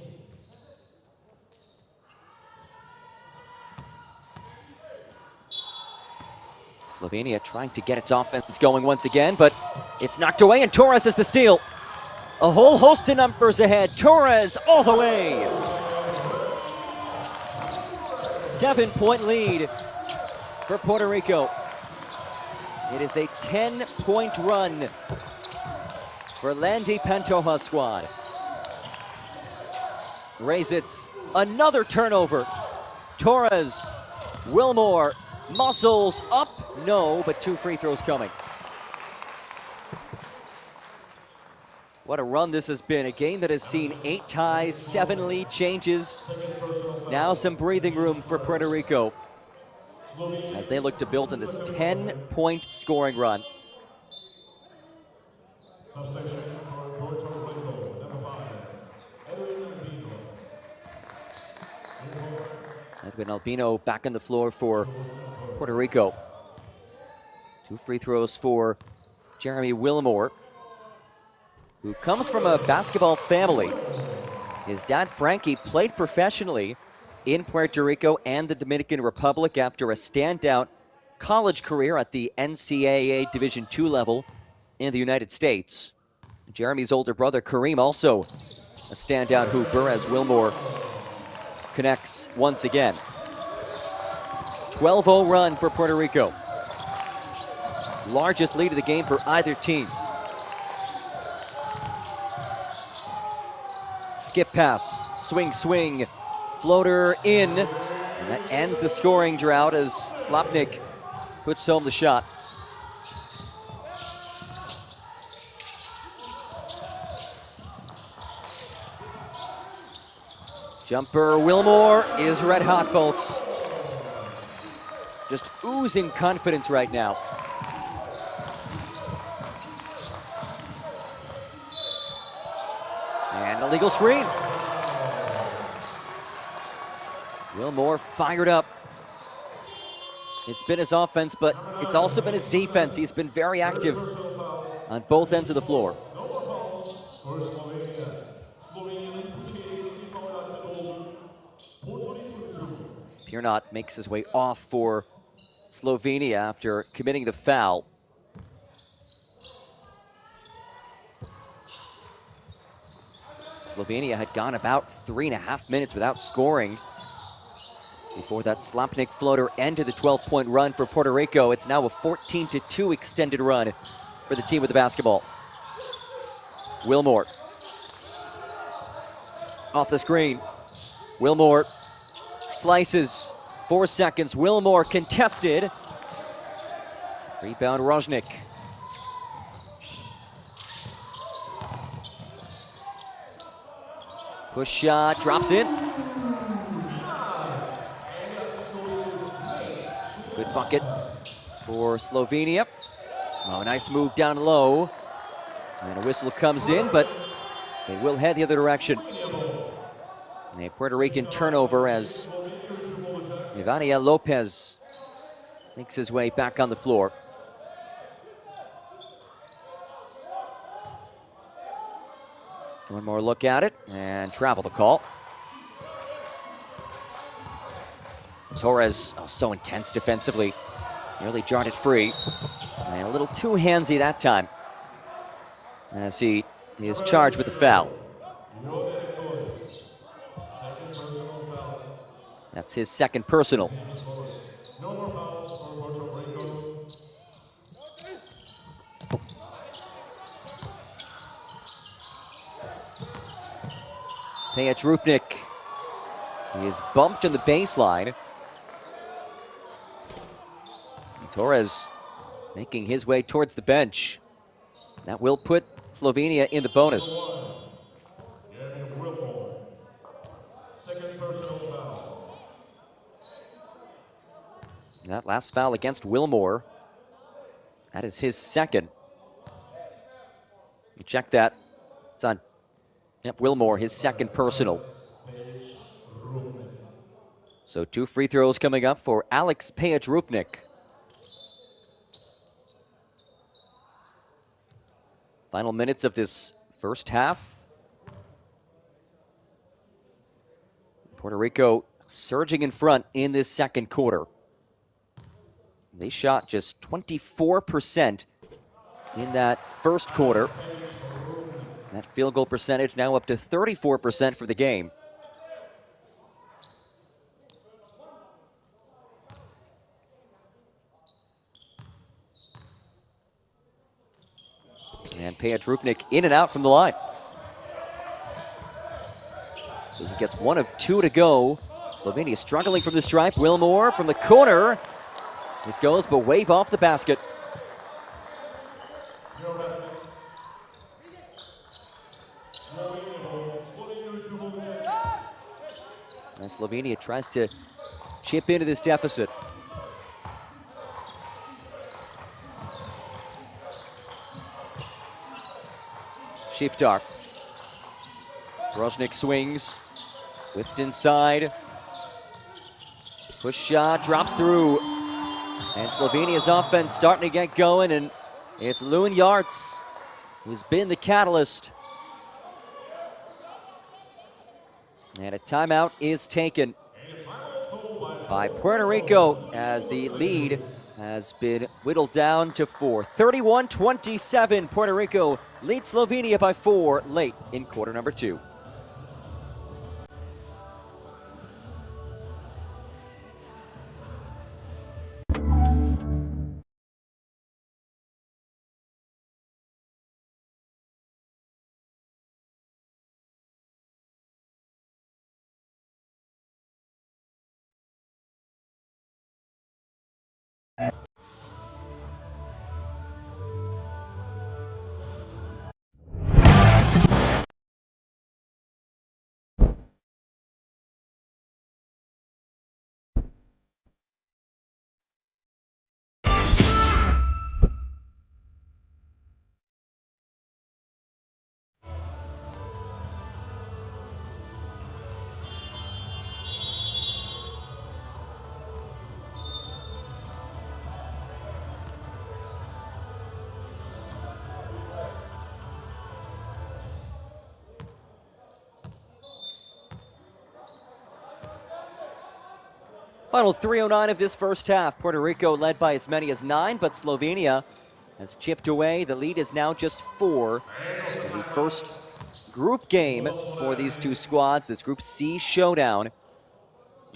S1: Slovenia trying to get its offense going once again, but it's knocked away, and Torres has the steal. A whole host of numbers ahead. Torres all the way. 7-point lead for Puerto Rico. It is a 10-point run for Landy Pantoja's squad. Razits, another turnover. Torres, Wilmore, muscles up, no, but 2 free throws coming. What a run this has been. A game that has seen 8 ties, 7 lead changes. Now some breathing room for Puerto Rico as they look to build on this 10-point scoring run.
S2: Subsection for Puerto Rico, number 5,
S1: Edwin Albino back on the floor for Puerto Rico. 2 free throws for Jeremy Wilmore, who comes from a basketball family. His dad, Frankie, played professionally in Puerto Rico and the Dominican Republic after a standout college career at the NCAA Division II level in the United States. Jeremy's older brother, Kareem, also a standout hooper as Wilmore connects once again. 12-0 run for Puerto Rico. Largest lead of the game for either team. Skip pass, swing, swing, floater in, and that ends the scoring drought as Slapnik puts home the shot. Jumper Wilmore is red hot, folks. Just oozing confidence right now. And a legal screen. Wilmore fired up. It's been his offense, but it's also been his defense. He's been very active on both ends of the floor. Piernot makes his way off for Slovenia after committing the foul. Slovenia had gone about 3.5 minutes without scoring before that Slapnik floater ended the 12-point run for Puerto Rico. It's now a 14-2 extended run for the team with the basketball. Wilmore off the screen. Wilmore slices, 4 seconds. Wilmore contested. Rebound Rojnik. Push shot, drops in. Good bucket for Slovenia. Oh, nice move down low. And a whistle comes in, but it will head the other direction. A Puerto Rican turnover as Ivania Lopez makes his way back on the floor. One more look at it, and travel the call. Torres, oh, so intense defensively. Nearly jarred it free. And a little too handsy that time, as he is charged with the foul. That's his second personal. Rupnik. He is bumped on the baseline. Torres making his way towards the bench. That will put Slovenia in the bonus. That last foul against Wilmore, that is his second. Check that. It's on Wilmore, his second personal. So 2 free throws coming up for Alex Rupnik. Final minutes of this first half. Puerto Rico surging in front in this second quarter. They shot just 24% in that first quarter. That field goal percentage now up to 34% for the game. And Rupnik in and out from the line. So he gets 1 of 2 to go. Slovenia struggling from the stripe. Wilmore from the corner. It goes, but wave off the basket. And Slovenia tries to chip into this deficit. Shiftar. Rojnik swings. Whipped inside. Push shot, drops through. And Slovenia's offense starting to get going, and it's Lewin Yarts who's been the catalyst. And a timeout is taken by Puerto Rico as the lead has been whittled down to 4. 31-27, Puerto Rico leads Slovenia by 4 late in quarter number 2. Final 3:09 of this first half. Puerto Rico led by as many as 9, but Slovenia has chipped away. The lead is now just 4. The first group game for these two squads, this Group C showdown.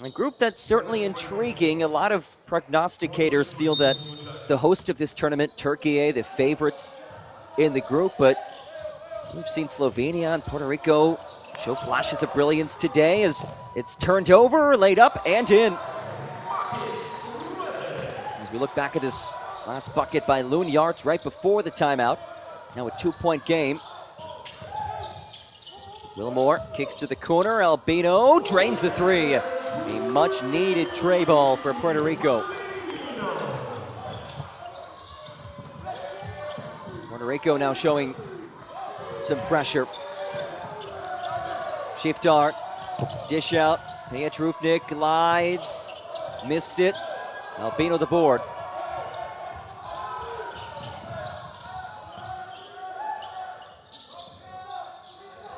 S1: A group that's certainly intriguing. A lot of prognosticators feel that the host of this tournament, Turkey, the favorites in the group, but we've seen Slovenia and Puerto Rico show flashes of brilliance today as it's turned over, laid up, and in. As we look back at this last bucket by Loon Yarts right before the timeout. Now a 2-point game. Wilmore kicks to the corner. Albino drains the 3. A much-needed tray ball for Puerto Rico. Puerto Rico now showing some pressure. Shift dart, dish out. Petrupnik glides, missed it. Albino the board.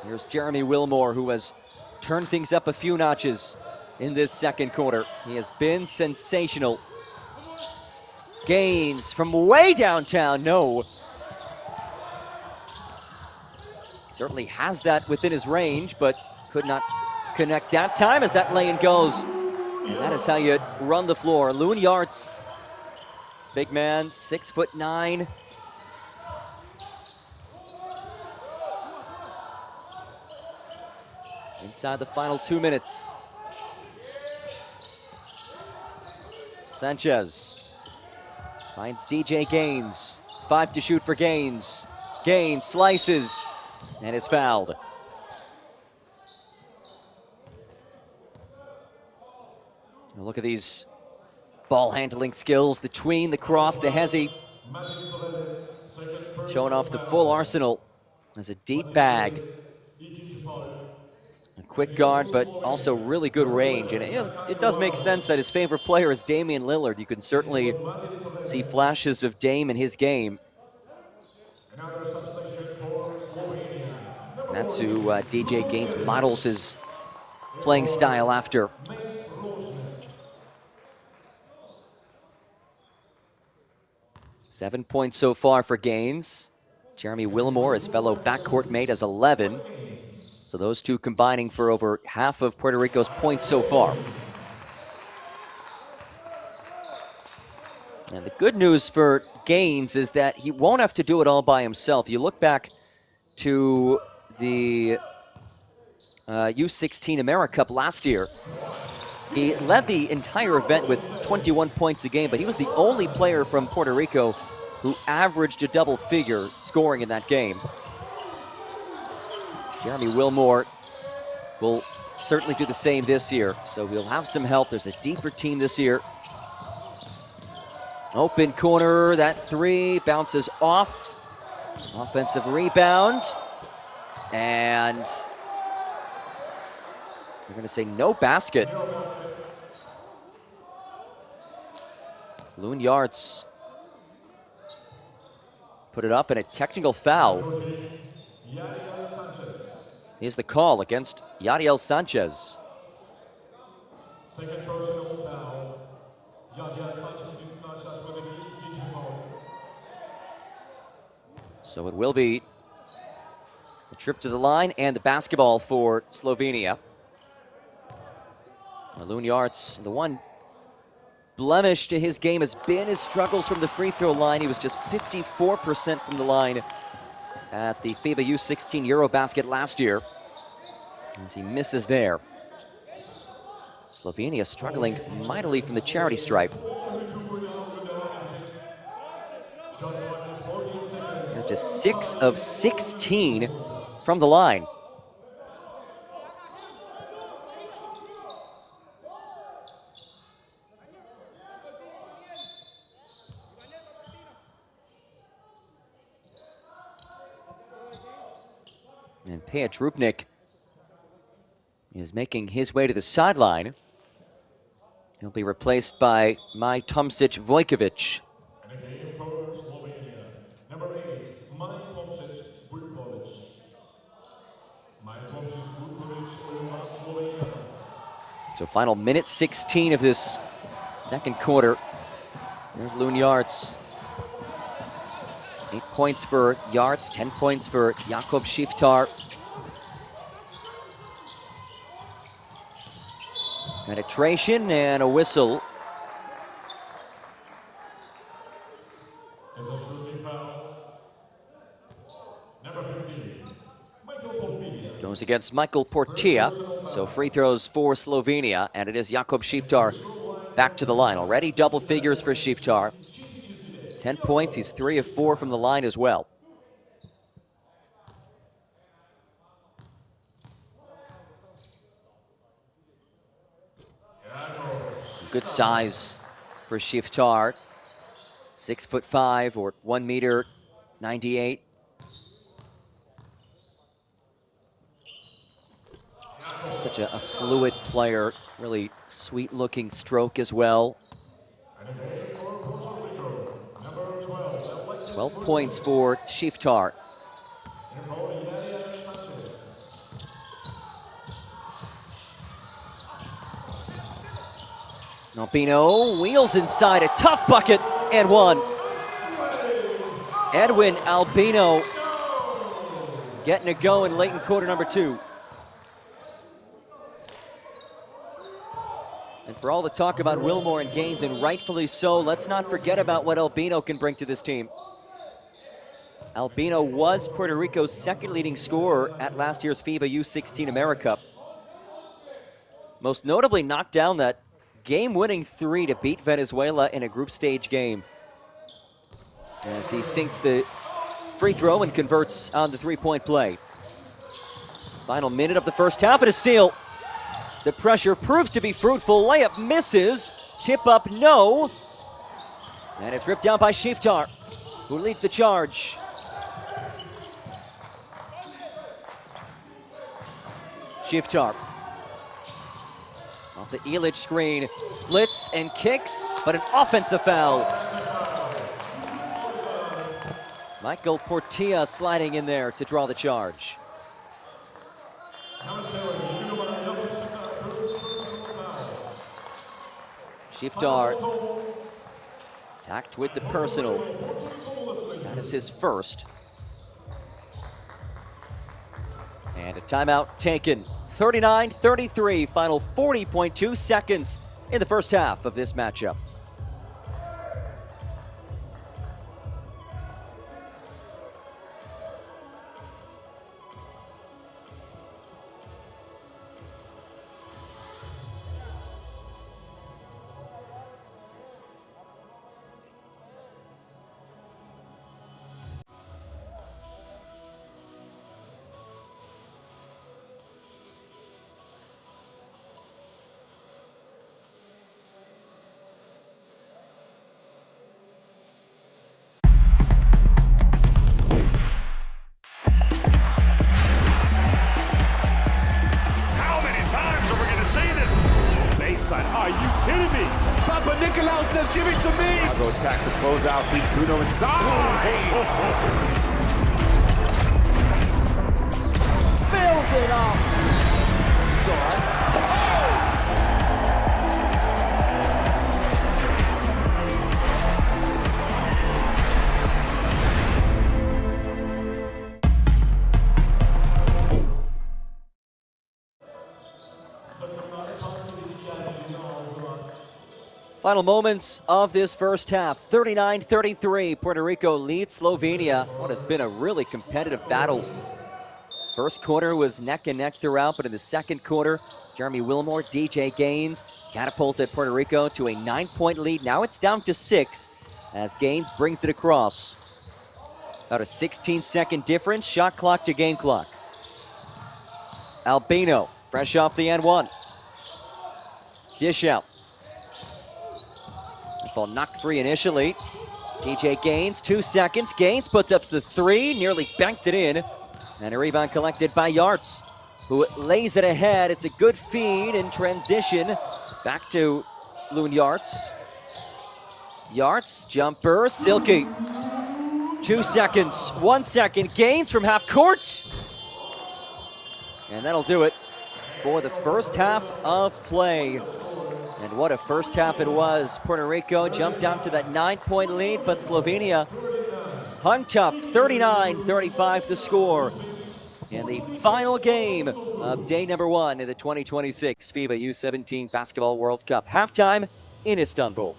S1: Here's Jeremy Wilmore, who has turned things up a few notches in this second quarter. He has been sensational. Gaines from way downtown, no. Certainly has that within his range, but could not connect that time as that lane goes. And that is how you run the floor. Loon Yarts, big man, 6'9". Inside the final 2 minutes. Sanchez finds DJ Gaines. 5 to shoot for Gaines. Gaines slices and is fouled. Now look at these ball handling skills, the tween, the cross, the hezzy. Showing off the full arsenal as a deep bag. A quick guard, but also really good range. And it does make sense that his favorite player is Damian Lillard. You can certainly see flashes of Dame in his game. That's who DJ Gaines models his playing style after. Seven points so far for Gaines. Jeremy Wilmore, his fellow backcourt mate, has 11. So those two combining for over half of Puerto Rico's points so far. And the good news for Gaines is that he won't have to do it all by himself. You look back to the U17 AmeriCup last year. He led the entire event with 21 points a game, but he was the only player from Puerto Rico who averaged a double figure scoring in that game. Jeremy Wilmore will certainly do the same this year, so we'll have some help. There's a deeper team this year. Open corner, that 3 bounces off. Offensive rebound. And we're going to say no basket. Loon Yarts put it up in a technical foul. Here's the call against Yadiel Sanchez.
S2: Second personal foul. Yadiel Sanchez is not just with the foul.
S1: So it will be a trip to the line and the basketball for Slovenia. Loon Yarts, the one blemish to his game has been his struggles from the free throw line. He was just 54% from the line at the FIBA U17 Eurobasket last year, as he misses there. Slovenia struggling mightily from the charity stripe. They're just 6 of 16 from the line. And Petrupnik is making his way to the sideline. He'll be replaced by Maj Tomšić Vojković.
S2: And a game for Slovenia. Number 8, Maj Tomšić Vojković. Maj Tomšić Vojković for Slovenia.
S1: So final minute 16 of this Second quarter. There's Loon Yarts. 8 points for Yarts, 10 points for Jakob Shiftar. Penetration and a whistle.
S2: As a shooting foul, number 15, Michael Portilla.
S1: Goes against Michael Portilla. So free throws for Slovenia, and it is Jakob Shiftar back to the line. Already double figures for Shiftar. 10 points, he's 3 of 4 from the line as well. Good size for Shiftar. 6'5" or 1.98 m. Such a fluid player, really sweet looking stroke as well. 12 points for Shiftar. Albino wheels inside, a tough bucket and one. Edwin Albino getting a go in late in quarter number 2. And for all the talk about Wilmore and Gaines, and rightfully so, let's not forget about what Albino can bring to this team. Albino was Puerto Rico's second leading scorer at last year's FIBA U17 AmeriCup. Most notably knocked down that game-winning 3 to beat Venezuela in a group stage game. As he sinks the free throw and converts on the three-point play. Final minute of the first half, and a steal. The pressure proves to be fruitful. Layup misses. Tip up, no. And it's ripped down by Shiftar, who leads the charge. Shiftar. Off the Illich screen. Splits and kicks, but an offensive foul. Michael Portilla sliding in there to draw the charge. Shiftar tacked with the personal. That is his first. And a timeout taken. 39-33, final 40.2 seconds in the first half of this matchup.
S3: Are you kidding me?
S6: Papa Nicolau says, give it to me.
S3: Chicago attacks the closeout, feeds Bruno inside.
S6: Fills it up. It's all right.
S1: Final moments of this first half. 39-33, Puerto Rico leads Slovenia. What has been a really competitive battle. First quarter was neck and neck throughout, but in the second quarter, Jeremy Wilmore, DJ Gaines catapulted Puerto Rico to a 9-point lead. Now it's down to 6 as Gaines brings it across. About a 16-second difference, shot clock to game clock. Albino, fresh off the N1. Dish out. Ball knocked free initially. DJ Gaines, 2 seconds. Gaines puts up the 3, nearly banked it in. And a rebound collected by Yarts, who lays it ahead. It's a good feed in transition. Back to Loon Yarts. Yarts, jumper, Silky. 2 seconds, 1 second. Gaines from half court. And that'll do it for the first half of play. And what a first half it was. Puerto Rico jumped out to that 9-point lead, but Slovenia hung tough, 39-35 the score. And the final game of day number 1 in the 2026 FIBA U17 Basketball World Cup. Halftime in Istanbul.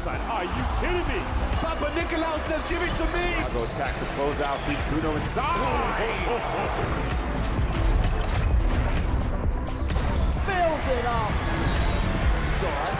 S3: Are you kidding me?
S6: Papa Nicolau says, give it to me.
S3: Chicago attacks the closeout, feeds Bruno inside.
S6: Fills it up. It's all right.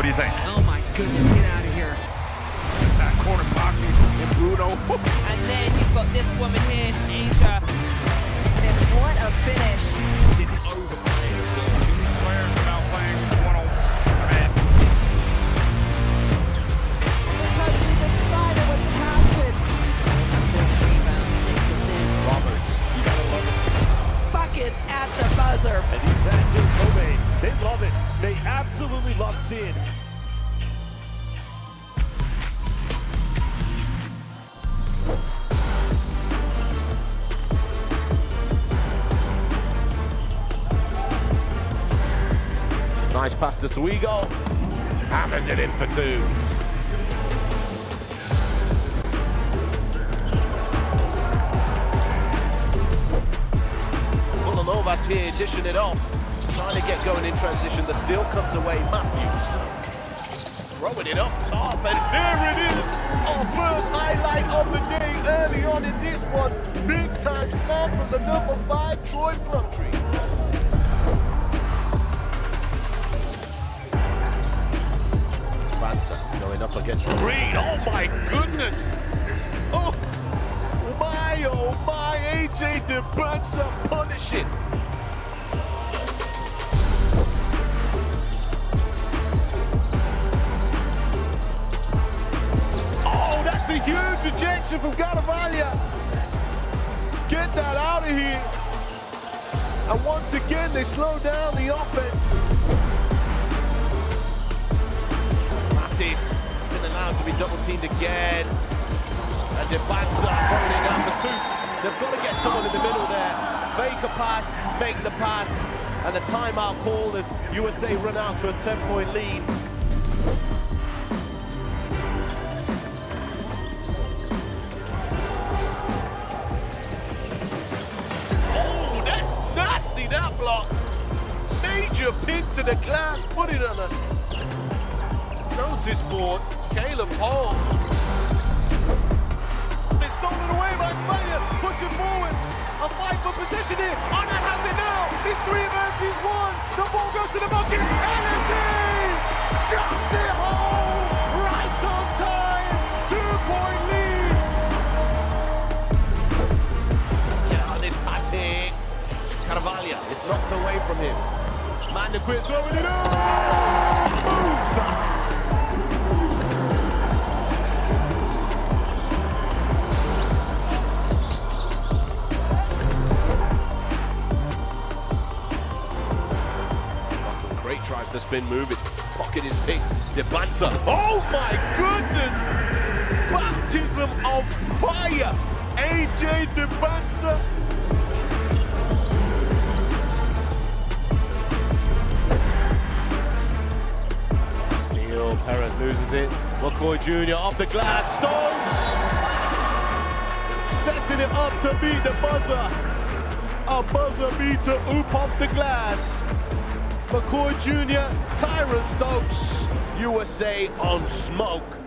S3: What do you think?
S4: Oh my goodness, get out of here.
S3: Attack corner, Baki and Bruno.
S4: And then you've got this woman here, Asia.
S5: And what a finish.
S3: Didn't overplay as well. Players without playing one-on-one.
S5: Because she's excited with passion.
S4: 6 rebounds, 6 assists.
S3: Roberts, you gotta love it.
S5: Buckets at the buzzer.
S7: And these fans here in Kobe, they love it. They absolutely love seeing it. Nice pass to Suigo. Hammers it in for two. Novas here dishing it off, trying to get going in transition. The steal comes away. Matthews throwing it up top, and there it is. Our first highlight of the day early on in this one. Big time slam from the number 5, Troy Plumtree. Bansa going up against Green. Oh my goodness. Oh my, AJ DeBranza punishing. Oh, that's a huge rejection from Garavaglia. Get that out of here. And once again, they slow down the offense. double teamed again. And Debansa holding out for two. They've got to get someone in the middle there. Fake a pass, make the pass. And the timeout call as USA run out to a 10-point lead. Oh, that's nasty, that block. Major pin to the glass, put it on a notice board. Caleb Hall. It's stolen away by Slovenia, pushing forward. A fight for position here. Arnott has it now. It's 3 versus 1. The ball goes to the bucket. And it's in. Jumps it home. Right on time. 2-point lead. Get out this pass here. Carvalho is knocked away from him. Man, the quit throwing it up. Great tries to spin move. Its pocket is big. Debansa. Oh my goodness! Baptism of fire. AJ Debansa. Perez loses it. McCoy Jr. off the glass. Stokes setting it up to beat the buzzer. A buzzer beater oop off the glass. McCoy Jr. Tyron Stokes. USA on smoke.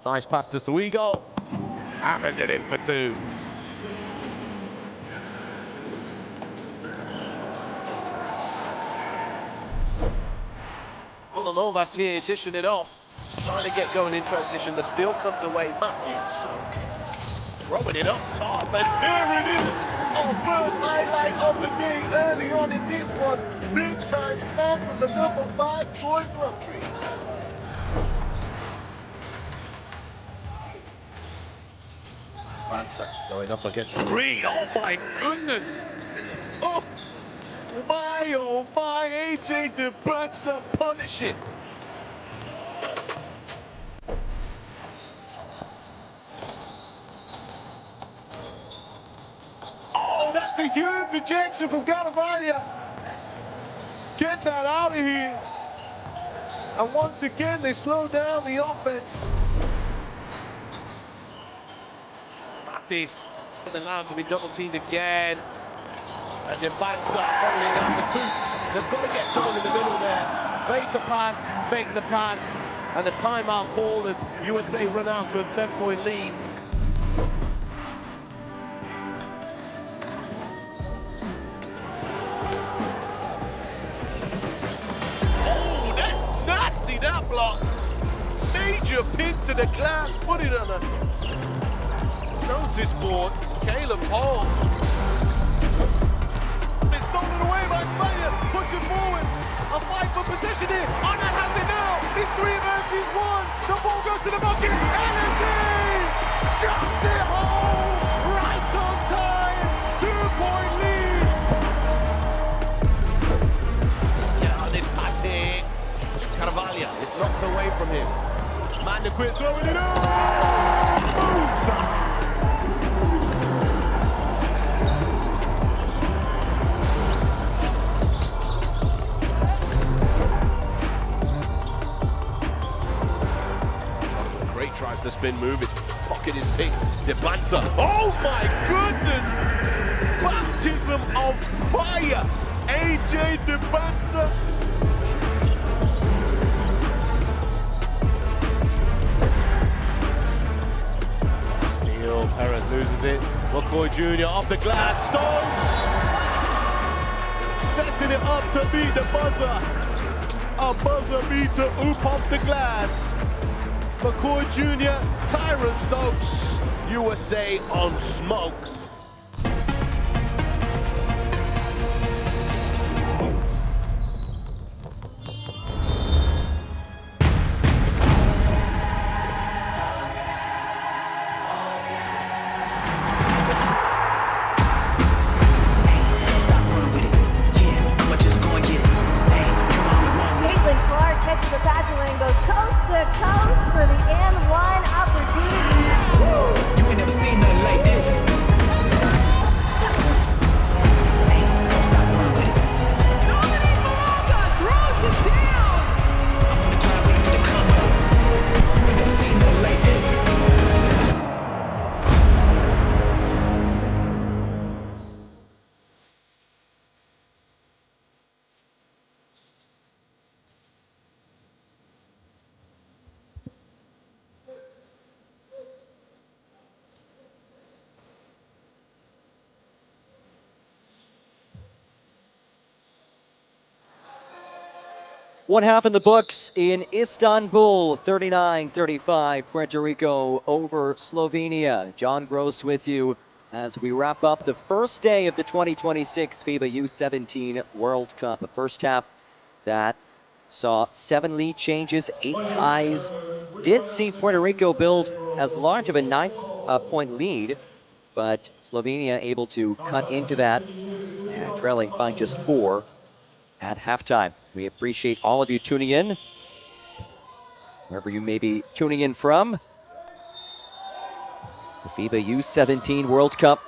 S7: Nice pass to Suigo. Hammers it in for two. Well, the Novas here dishing it off. Trying to get going in transition. The steal comes away. Matthews throwing it up top, and there it is. Our first highlight of the day early on in this one. Big time start from the number 5, Troy Roundtree. Mansa going up against Green. Oh my goodness! Oh my, AJ DeBranza punish it. Oh, that's a huge ejection from Caravaggio. Get that out of here. And once again, they slow down the offense. This allowed to be double teamed again. And then backs up, following down the two. They've got to get someone in the middle there. Fake the pass, and the timeout ball as USA run out to a 10-point lead. Oh, that's nasty, that block. Major pin to the glass, put it on a notice board. Caleb Hall. It's stolen away by Slovenia. Pushing forward. A fight for position here. Arnott has it now. It's 3 versus 1. The ball goes to the bucket. And it's in. Jumps it home. Right on time. 2-point lead. Yeah, this pass here. Carvalho is knocked away from him. Man to quit throwing it up. Boom. Tries the spin move, its pocket is picked. DeBranza. Oh my goodness! Baptism of fire! AJ DeBranza. Steal, Perez loses it. McCoy Jr. off the glass. Stokes! Setting it up to beat the buzzer. A buzzer beater, oop off the glass. McCoy Jr., Tyron Stokes, USA on smoke.
S1: One half in the books in Istanbul, 39-35, Puerto Rico over Slovenia. John Gross with you as we wrap up the first day of the 2026 FIBA U17 World Cup. A first half that saw 7 lead changes, 8 ties. Did see Puerto Rico build as large of a 9-point lead, but Slovenia able to cut into that and trailing by just 4 at halftime. We appreciate all of you tuning in, wherever you may be tuning in from. The FIBA U17 World Cup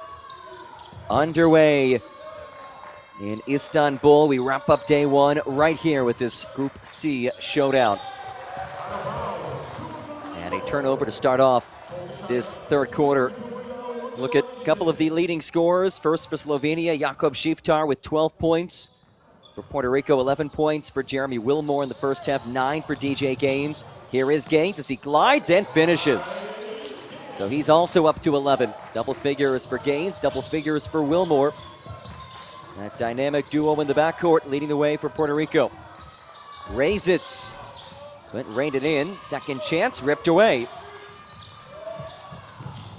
S1: underway in Istanbul. We wrap up day 1 right here with this Group C showdown. And a turnover to start off this third quarter. Look at a couple of the leading scorers. First for Slovenia, Jakub Šiftar with 12 points. for Puerto Rico, 11 points for Jeremy Wilmore in the first half, 9 for DJ Gaines. Here is Gaines as he glides and finishes. So he's also up to 11. Double figures for Gaines, double figures for Wilmore. That dynamic duo in the backcourt leading the way for Puerto Rico. Razits went and reined it in. Second chance, ripped away.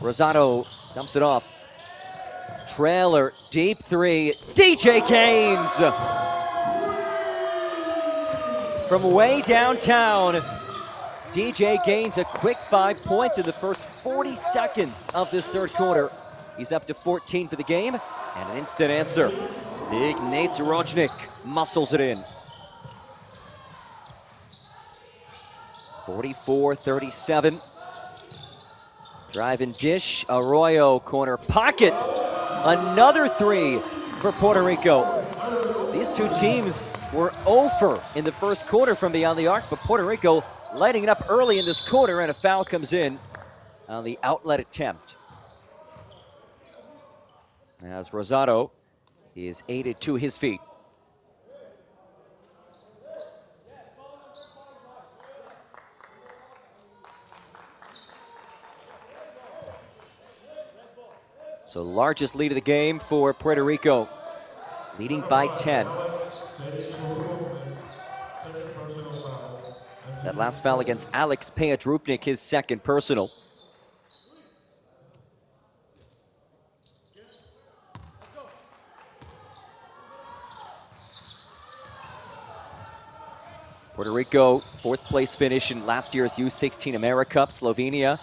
S1: Rosado dumps it off. Trailer, deep three. DJ Gaines! From way downtown, DJ Gaines a quick 5 points in the first 40 seconds of this third quarter. He's up to 14 for the game, and an instant answer. Big Nate Zrochnik muscles it in. 44-37. Drive and dish, Arroyo corner pocket. Another three for Puerto Rico. These two teams were 0 in the first quarter from beyond the arc, but Puerto Rico lighting it up early in this quarter, and a foul comes in on the outlet attempt. As Rosado is aided to his feet. So largest lead of the game for Puerto Rico, leading by 10. That last foul against Alex Pejadrupnik, his second personal. Puerto Rico, fourth place finish in last year's U16 AmeriCup. Slovenia,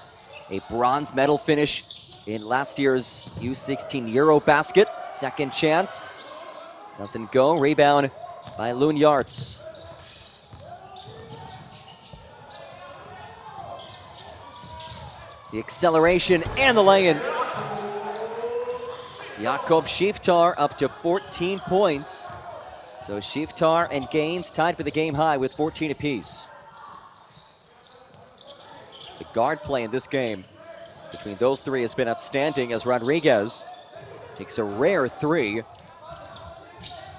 S1: a bronze medal finish in last year's U16 Eurobasket. Second chance, doesn't go. Rebound by Loon Yarts. The acceleration and the lay-in. Jakob Shiftar up to 14 points. So Shiftar and Gaines tied for the game high with 14 apiece. The guard play in this game between those three has been outstanding as Rodriguez takes a rare three.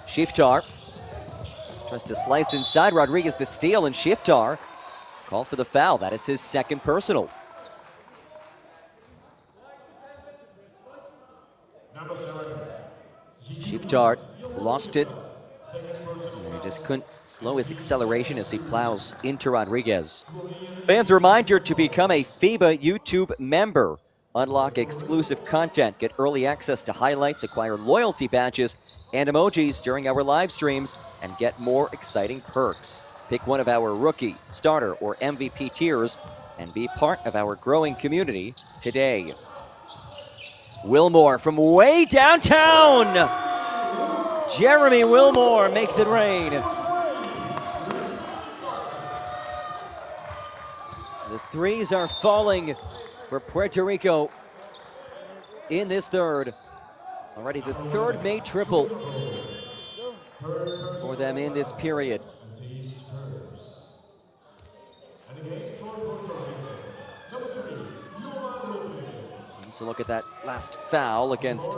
S1: Shiftar tries to slice inside. Rodriguez the steal, and Shiftar called for the foul. That is his second personal. Shiftar lost it. And he just couldn't slow his acceleration as he plows into Rodriguez. Fans, a reminder to become a FIBA YouTube member. Unlock exclusive content, get early access to highlights, acquire loyalty badges and emojis during our live streams, and get more exciting perks. Pick one of our rookie, starter, or MVP tiers and be part of our growing community today. Wilmore from way downtown! Jeremy Wilmore makes it rain. The threes are falling for Puerto Rico in this third. Already the third made triple for them in this period. Let's look at that last foul against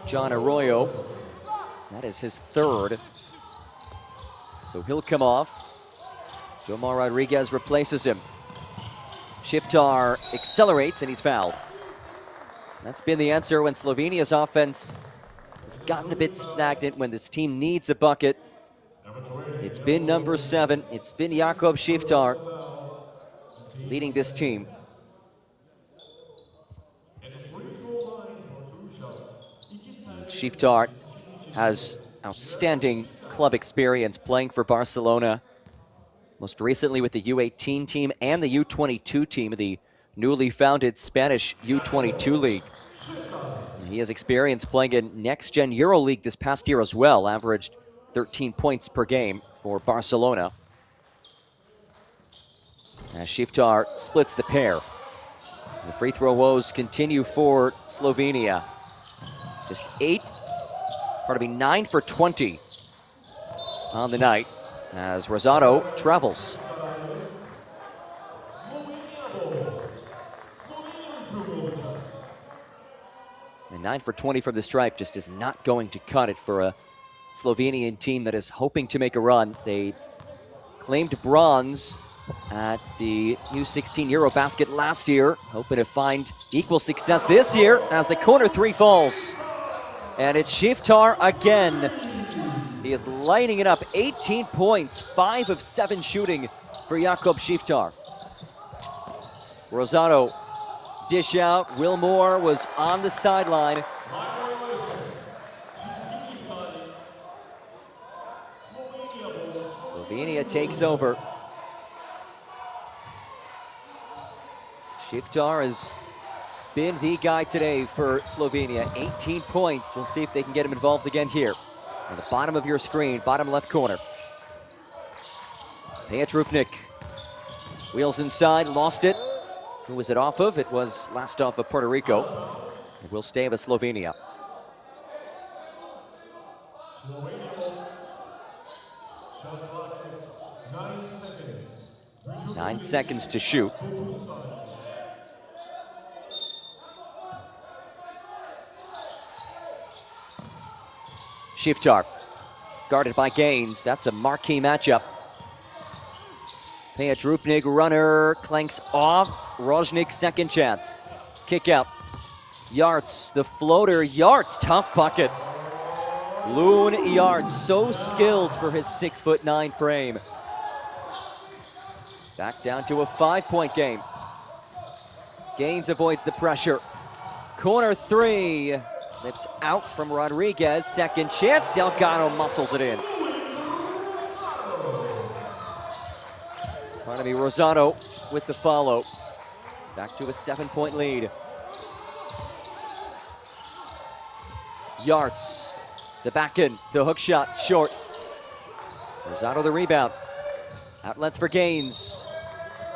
S1: John Arroyo. That is his third. So he'll come off. Jomar Rodriguez replaces him. Shiftar accelerates and he's fouled. That's been the answer when Slovenia's offense has gotten a bit stagnant, when this team needs a bucket. It's been number 7. It's been Jakob Shiftar leading this team. Shiftar has outstanding club experience playing for Barcelona, most recently with the U18 team and the U22 team of the newly founded Spanish U22 League. He has experience playing in Next Gen EuroLeague this past year as well, averaged 13 points per game for Barcelona. As Shiftar splits the pair. The free throw woes continue for Slovenia. Just 9 for 20 on the night as Rosado travels. And 9 for 20 from the stripe just is not going to cut it for a Slovenian team that is hoping to make a run. They claimed bronze at the U16 Eurobasket last year, hoping to find equal success this year as the corner three falls. And it's Shiftar again. He is lighting it up, 18 points, 5 of 7 shooting for Jakob Shiftar. Rosado dish out, Wilmore was on the sideline. Slovenia takes over. Shiftar has been the guy today for Slovenia. 18 points. We'll see if they can get him involved again here. On the bottom of your screen, bottom left corner. Peja Trupnik. Wheels inside, lost it. Who was it off of? It was last off of Puerto Rico. It will stay with Slovenia. 9 seconds to shoot. Shiftar, guarded by Gaines. That's a marquee matchup. Peja Trupnik, runner, clanks off. Roznik, second chance. Kick out. Yarts, the floater. Yarts, tough bucket. Loon Yarts, so skilled for his 6'9" frame. Back down to a 5-point game. Gaines avoids the pressure. Corner three. Lips out from Rodriguez. Second chance. Delgado muscles it in. Barnaby Rosado with the follow. Back to a 7-point lead. Yarts. The back end. The hook shot. Short. Rosado the rebound. Outlets for Gaines.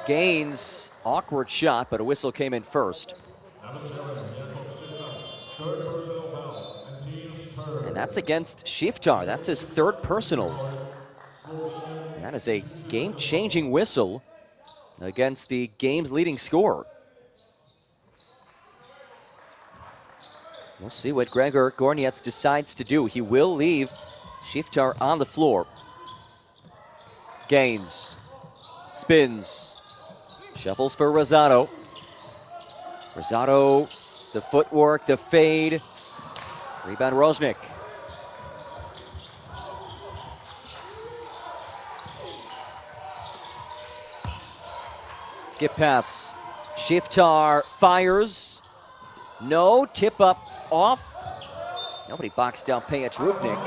S1: Gaines. Awkward shot, but a whistle came in first. And that's against Shiftar. That's his third personal. And that is a game-changing whistle against the game's leading scorer. We'll see what Gregor Gornietz decides to do. He will leave Shiftar on the floor. Gaines spins, shuffles for Rosado. Rosado, the footwork, the fade. Rebound Roznik. Skip pass. Shiftar fires. No, tip up off. Nobody boxed out Peja Trupnik.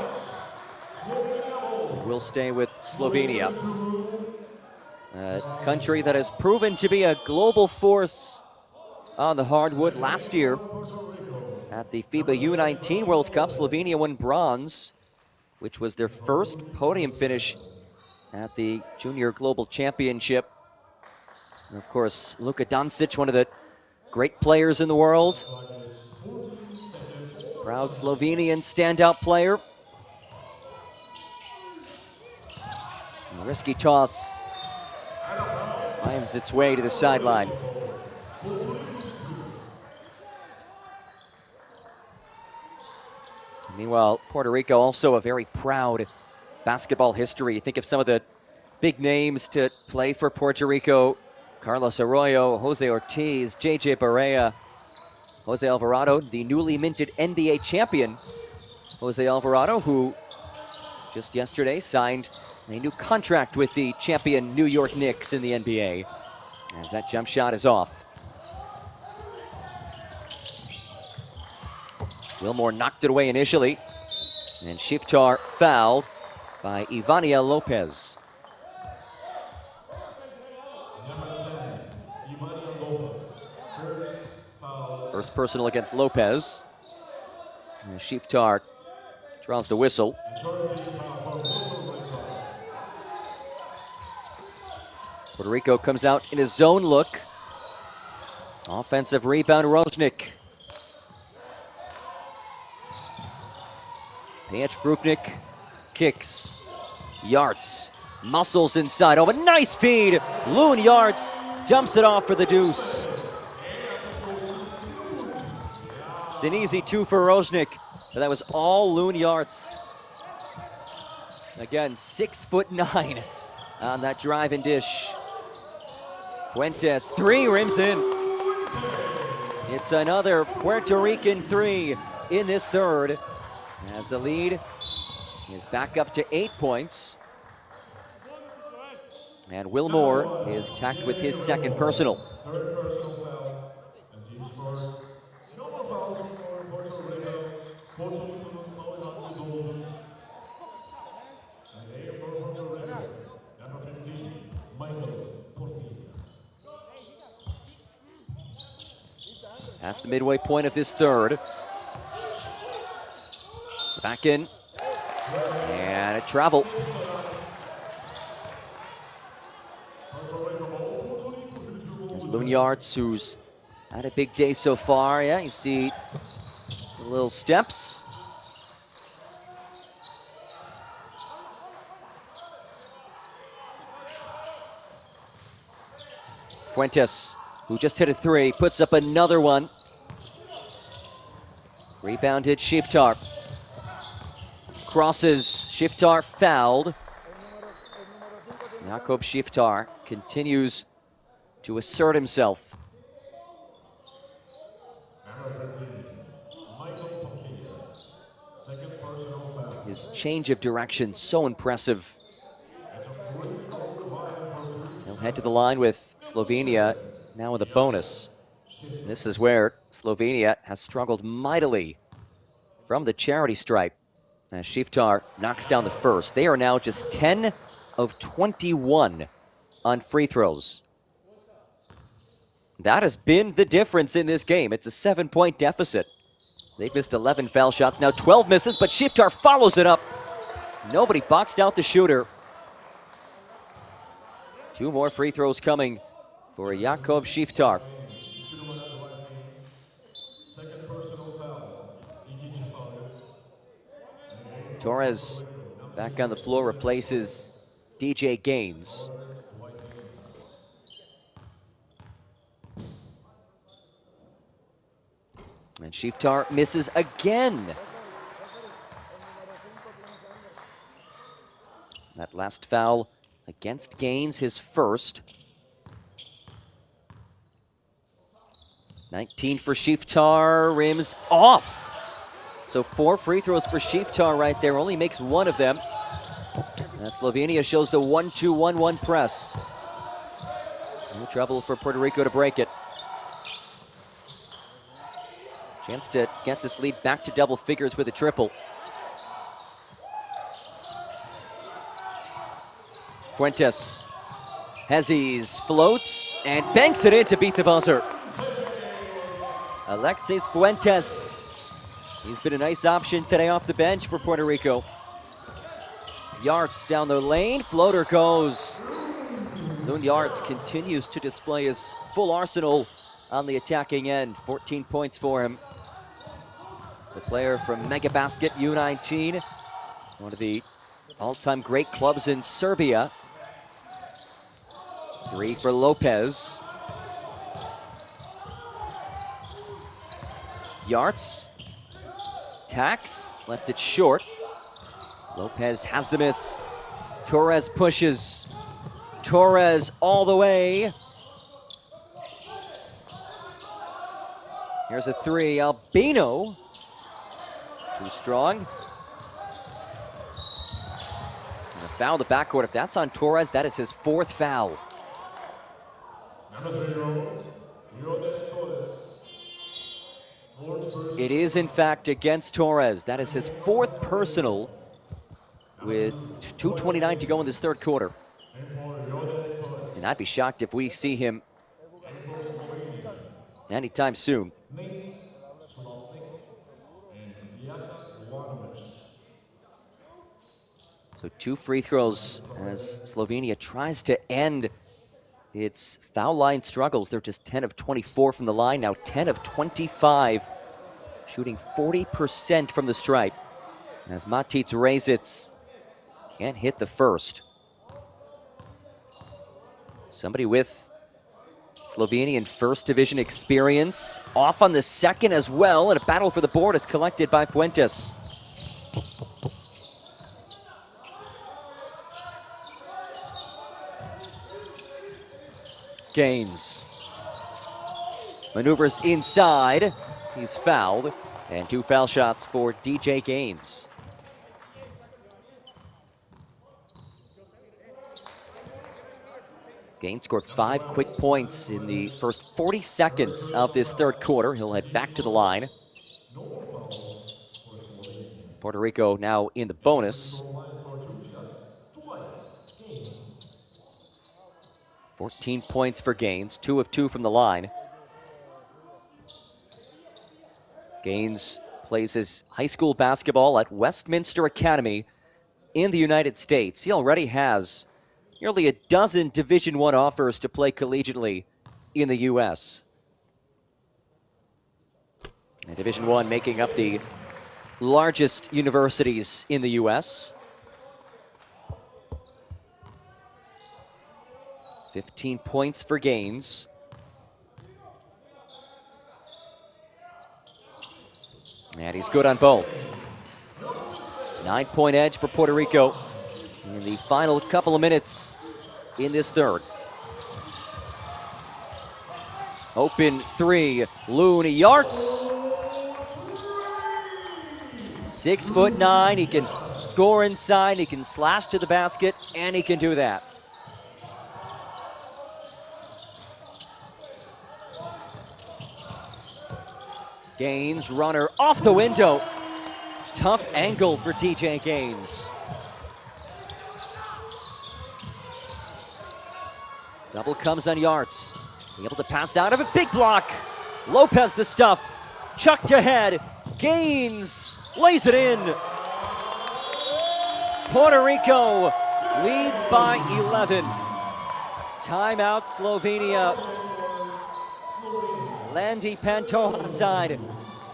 S1: Will stay with Slovenia. A country that has proven to be a global force on the hardwood. Last year at the FIBA U17 World Cup, Slovenia won bronze, which was their first podium finish at the Junior Global Championship. And of course, Luka Doncic, one of the great players in the world. Proud Slovenian standout player. A risky toss finds its way to the sideline. Meanwhile, Puerto Rico also a very proud basketball history. You think of some of the big names to play for Puerto Rico. Carlos Arroyo, Jose Ortiz, JJ Barea, Jose Alvarado, the newly minted NBA champion. Jose Alvarado, who just yesterday signed a new contract with the champion New York Knicks in the NBA. As that jump shot is off. Wilmore knocked it away initially. And Shiftar fouled by Ivania Lopez. First personal against Lopez. And Shiftar draws the whistle. Puerto Rico comes out in a zone look. Offensive rebound, Roznik. Peja Trupnik kicks. Yarts muscles inside. Oh, a nice feed. Loon Yarts dumps it off for the deuce. It's an easy two for Roznik, but that was all Loon Yarts. Again, 6'9" on that drive and dish. Fuentes, three, rims in. It's another Puerto Rican three in this third, as the lead is back up to 8 points. And Wilmore is tacked with his second personal.
S2: Third personal foul, and team scored. No more fouls for Puerto Rico. Puerto Rico fouled out the goal. And they are for Puerto Rico. Number 15, Michael Portilla.
S1: Past the midway point of this third. Back in. And a travel. Lunyards, who's had a big day so far. Yeah, you see the little steps. Fuentes, who just hit a three, puts up another one. Rebounded Shiftar. Crosses, Shiftar fouled. Jakob Shiftar continues to assert himself. His change of direction, so impressive. He'll head to the line with Slovenia, now with a bonus. And this is where Slovenia has struggled mightily from the charity stripe, as Shiftar knocks down the first. They are now just 10 of 21 on free throws. That has been the difference in this game. It's a 7-point deficit. They've missed 11 foul shots, now 12 misses, but Shiftar follows it up. Nobody boxed out the shooter. 2 more free throws coming for Jakob Shiftar. Torres back on the floor, replaces DJ Gaines. And Shiftar misses again. That last foul against Gaines, his first. 19 for Shiftar, rims off. So 4 free throws for Shiftar right there, only makes 1 of them. And Slovenia shows the 1-2-1-1 press. No trouble for Puerto Rico to break it. Chance to get this lead back to double figures with a triple. Fuentes. Hezes floats and banks it in to beat the buzzer. Alexis Fuentes. He's been a nice option today off the bench for Puerto Rico. Yards down the lane, floater goes. Yards continues to display his full arsenal on the attacking end. 14 points for him. The player from Mega Basket U19, one of the all-time great clubs in Serbia. 3 for Lopez. Yarts, tacks, left it short. Lopez has the miss. Torres pushes. Torres all the way. Here's a 3, Albino. Too strong. And a foul in the backcourt. If that's on Torres, that is his 4th foul. It is, in fact, against Torres. That is his 4th personal with 2:29 to go in this third quarter. And I'd be shocked if we see him anytime soon. So 2 free throws as Slovenia tries to end its foul line struggles. They're just 10 of 24 from the line, now 10 of 25, shooting 40% from the stripe. As Matic Rezic can't hit the first. Somebody with Slovenian first division experience off on the second as well, and a battle for the board is collected by Fuentes. Gaines maneuvers inside. He's fouled. And 2 foul shots for DJ Gaines. Gaines scored 5 quick points in the first 40 seconds of this third quarter. He'll head back to the line. Puerto Rico now in the bonus. 14 points for Gaines, 2 of 2 from the line. Gaines plays his high school basketball at Westminster Academy in the United States. He already has nearly a dozen Division I offers to play collegiately in the U.S. And Division I making up the largest universities in the U.S. 15 points for Gaines. And he's good on both. 9-point edge for Puerto Rico in the final couple of minutes in this third. Open 3, Looney Yarts. 6'9", he can score inside, he can slash to the basket, and he can do that. Gaines, runner off the window. Tough angle for DJ Gaines. Double comes on Yarts. Able to pass out of it, big block. Lopez the stuff, chucked ahead. Gaines lays it in. Puerto Rico leads by 11. Timeout Slovenia. Landy Pantoja side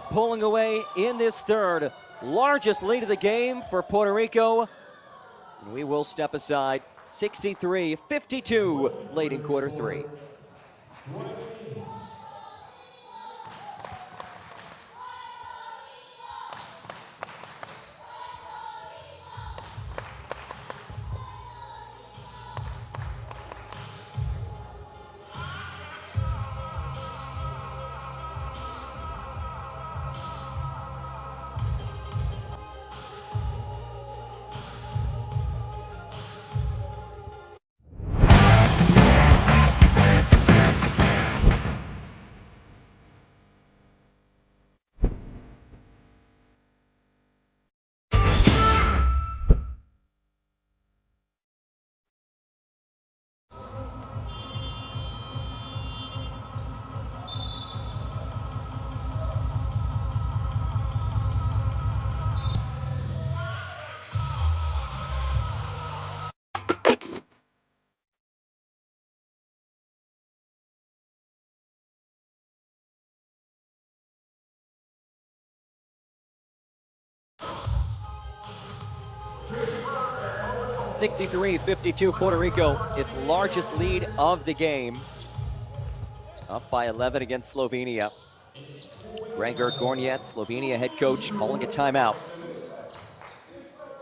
S1: pulling away in this third. Largest lead of the game for Puerto Rico. And we will step aside. 63-52 late in quarter 3. 63-52 Puerto Rico, its largest lead of the game. Up by 11 against Slovenia. Gregor Gorniet, Slovenia head coach, calling a timeout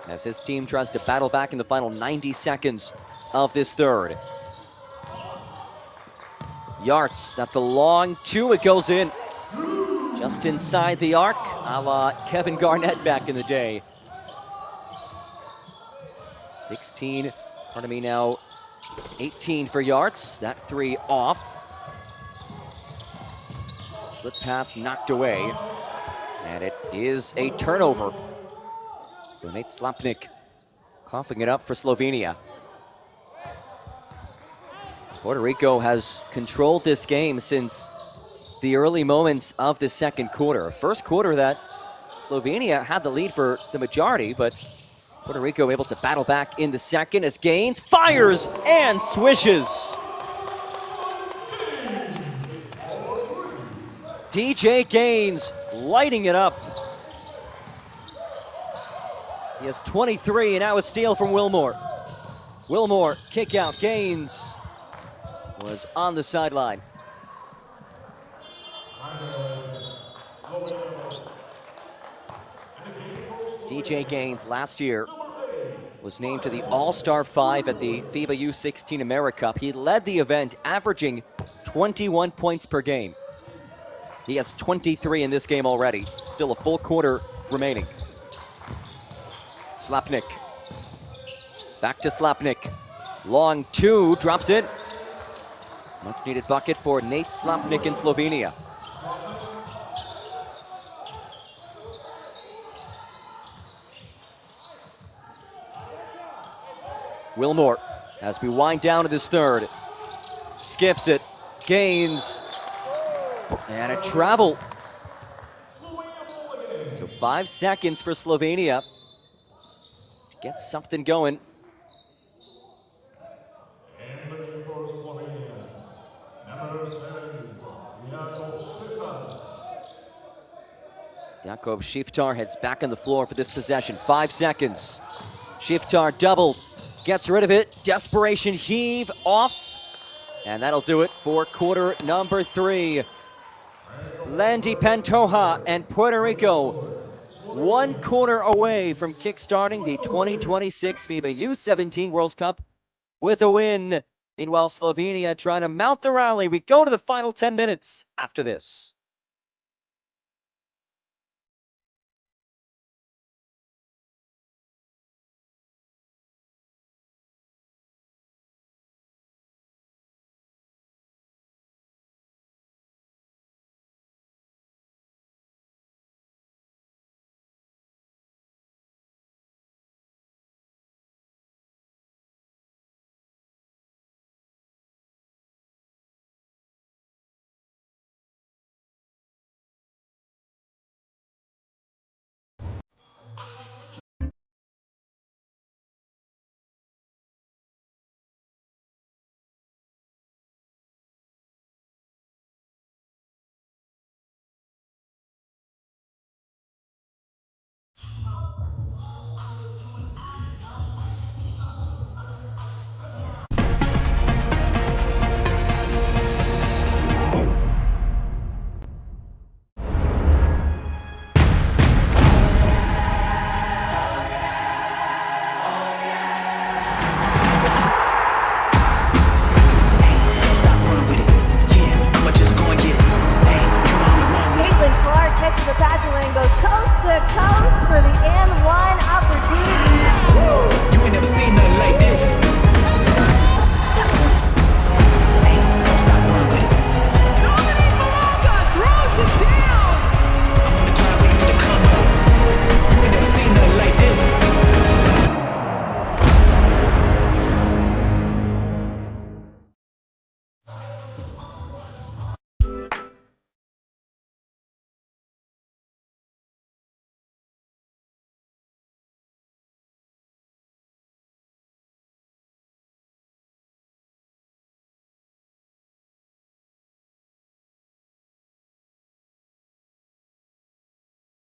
S1: as his team tries to battle back in the final 90 seconds of this third. Yarts, that's a long 2, it goes in. Just inside the arc, a la Kevin Garnett back in the day. 18 for Yarts. That 3 off. Slip pass knocked away. And it is a turnover. So Nate Slapnik coughing it up for Slovenia. Puerto Rico has controlled this game since the early moments of the second quarter. First quarter that Slovenia had the lead for the majority, but Puerto Rico able to battle back in the second as Gaines fires and swishes. DJ Gaines lighting it up. He has 23 and now a steal from Wilmore. Wilmore, kick out. Gaines was on the sideline. DJ Gaines last year was named to the All-Star 5 at the FIBA U17 AmeriCup. He led the event, averaging 21 points per game. He has 23 in this game already. Still a full quarter remaining. Slapnik. Back to Slapnik. Long two, drops it. Much needed bucket for Nate Slapnik in Slovenia. Wilmore, as we wind down to this third, skips it, gains, and a travel. So 5 seconds for Slovenia to get something going. Jakub Shiftar heads back on the floor for this possession. 5 seconds. Shiftar doubled, gets rid of it. Desperation heave off. And that'll do it for quarter number 3. Landy Pantoja and Puerto Rico 1 quarter away from kickstarting the 2026 FIBA U17 World Cup with a win. Meanwhile, Slovenia trying to mount the rally. We go to the final 10 minutes after this.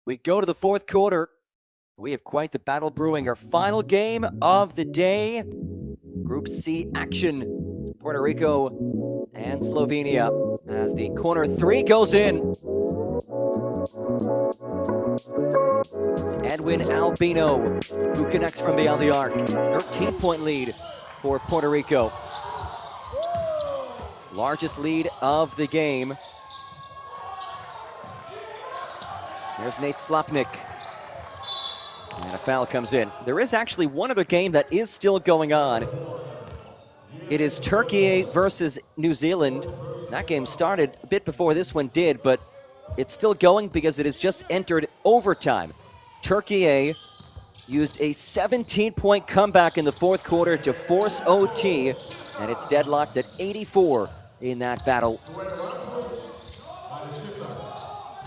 S1: We go to the fourth quarter. We have quite the battle brewing. Our final game of the day. Group C action. Puerto Rico and Slovenia as the corner 3 goes in. It's Edwin Albino who connects from beyond the arc. 13-point lead for Puerto Rico. Largest lead of the game. There's Nate Slapnik. And a foul comes in. There is actually one other game that is still going on. It is Turkey versus New Zealand. That game started a bit before this one did, but it's still going because it has just entered overtime. Turkey used a 17-point comeback in the fourth quarter to force OT, and it's deadlocked at 84 in that battle.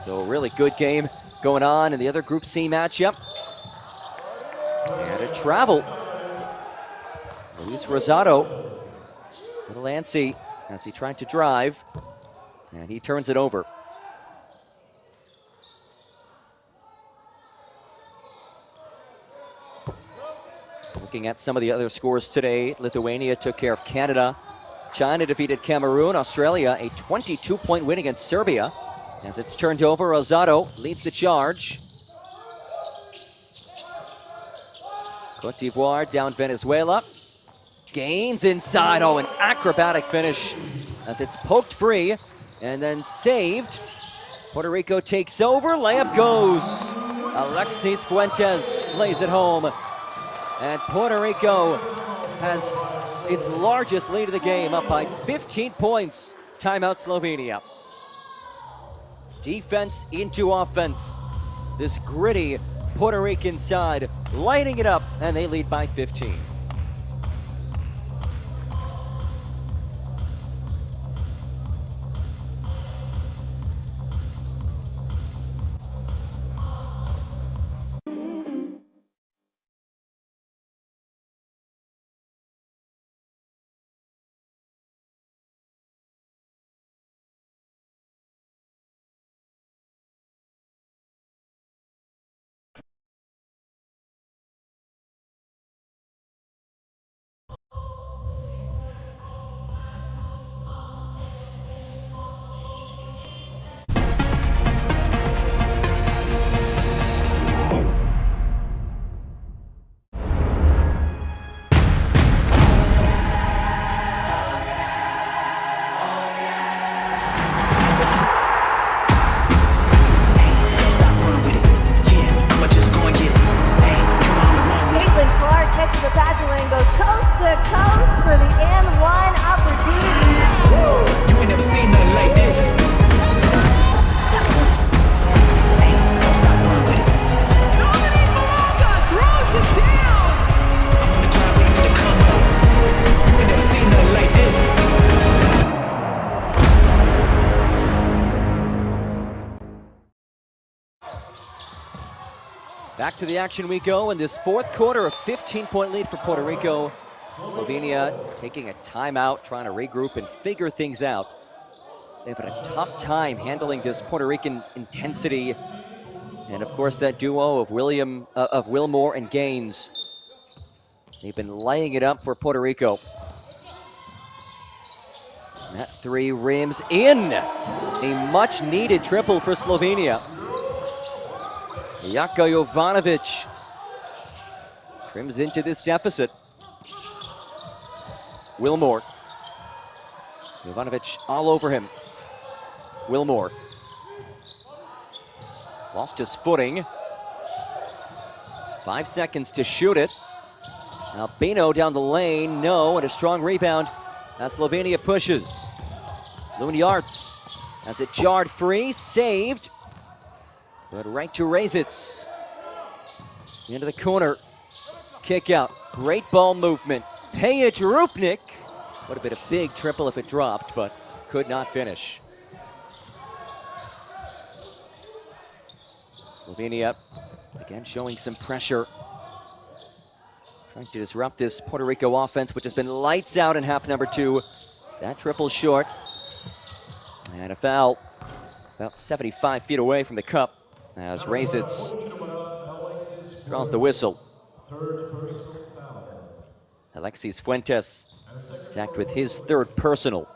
S1: So a really good game going on in the other Group C matchup. And a travel. Luis Rosado, a little antsy as he tried to drive, and he turns it over. Looking at some of the other scores today, Lithuania took care of Canada. China defeated Cameroon. Australia, a 22-point win against Serbia. As it's turned over, Rosado leads the charge. Cote d'Ivoire down Venezuela. Gains inside. Oh, an acrobatic finish as it's poked free and then saved. Puerto Rico takes over. Layup goes. Alexis Fuentes lays it home. And Puerto Rico has its largest lead of the game, up by 15 points. Timeout Slovenia. Defense into offense. This gritty Puerto Rican side lighting it up, and they lead by 15. Back to the action we go in this fourth quarter, a 15-point lead for Puerto Rico. Slovenia taking a timeout, trying to regroup and figure things out. They've had a tough time handling this Puerto Rican intensity. And of course that duo of Wilmore and Gaines. They've been laying it up for Puerto Rico. That three rims in. A much needed triple for Slovenia. Jako Jovanovic trims into this deficit. Wilmore. Jovanovic all over him. Wilmore. Lost his footing. 5 seconds to shoot it. Now Bino down the lane, no, and a strong rebound as Slovenia pushes. Luniarts has it jarred free, saved. But right to Razitz. Into the corner. Kick out. Great ball movement. Pejic Rupnik. Would have been a big triple if it dropped, but could not finish. Slovenia again showing some pressure. Trying to disrupt this Puerto Rico offense, which has been lights out in half number 2. That triple short. And a foul about 75 feet away from the cup as Razitz draws the whistle. Alexis Fuentes attacked with his third personal.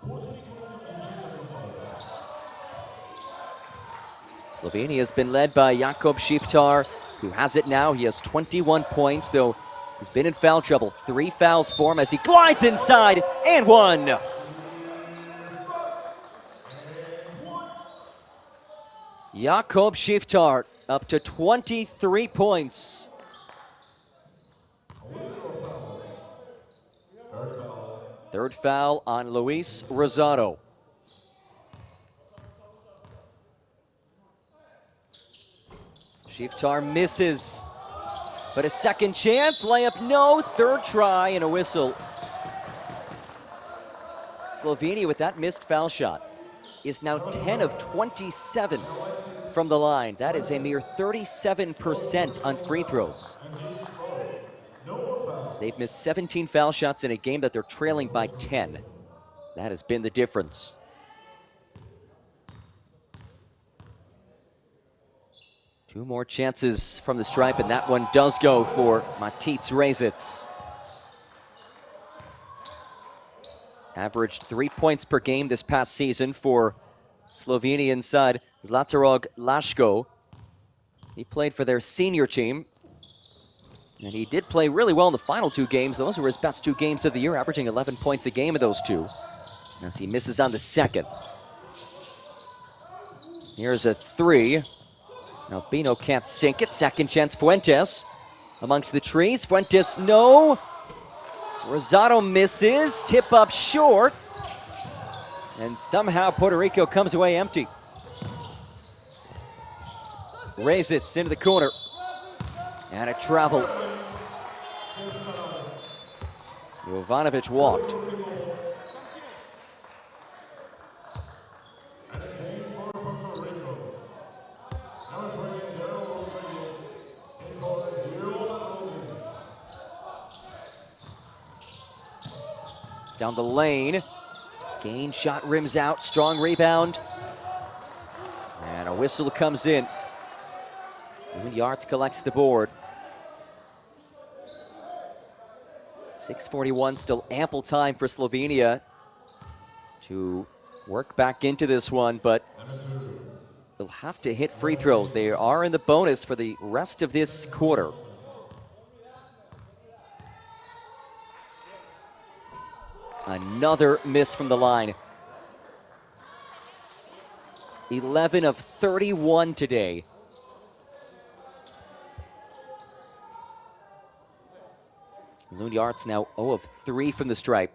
S1: Slovenia has been led by Jakub Šiftar, who has it now. He has 21 points, though he's been in foul trouble. 3 fouls for him as he glides inside and one. Jakub Šiftar up to 23 points. Third foul on Luis Rosado. Šiftar misses, but a second chance, layup no, third try and a whistle. Slovenia with that missed foul shot is now 10 of 27 from the line. That is a mere 37% on free throws. They've missed 17 foul shots in a game that they're trailing by 10. That has been the difference. Two more chances from the stripe, and that one does go for Matic Razitz. Averaged 3 points per game this past season for Slovenian side Zlatarog Laško. He played for their senior team. And he did play really well in the final 2 games. Those were his best 2 games of the year, averaging 11 points a game in those 2. As he misses on the second. Here's a 3. Albino can't sink it. Second chance, Fuentes amongst the trees. Fuentes, no. Rosado misses. Tip up short. And somehow Puerto Rico comes away empty. Razits into the corner. And a travel. Jovanovic walked. Down the lane. Gain shot rims out. Strong rebound. And a whistle comes in. Yards collects the board. 6:41, still ample time for Slovenia to work back into this one, but they'll have to hit free throws. They are in the bonus for the rest of this quarter. Another miss from the line. 11 of 31 today. Yards now 0 of 3 from the stripe.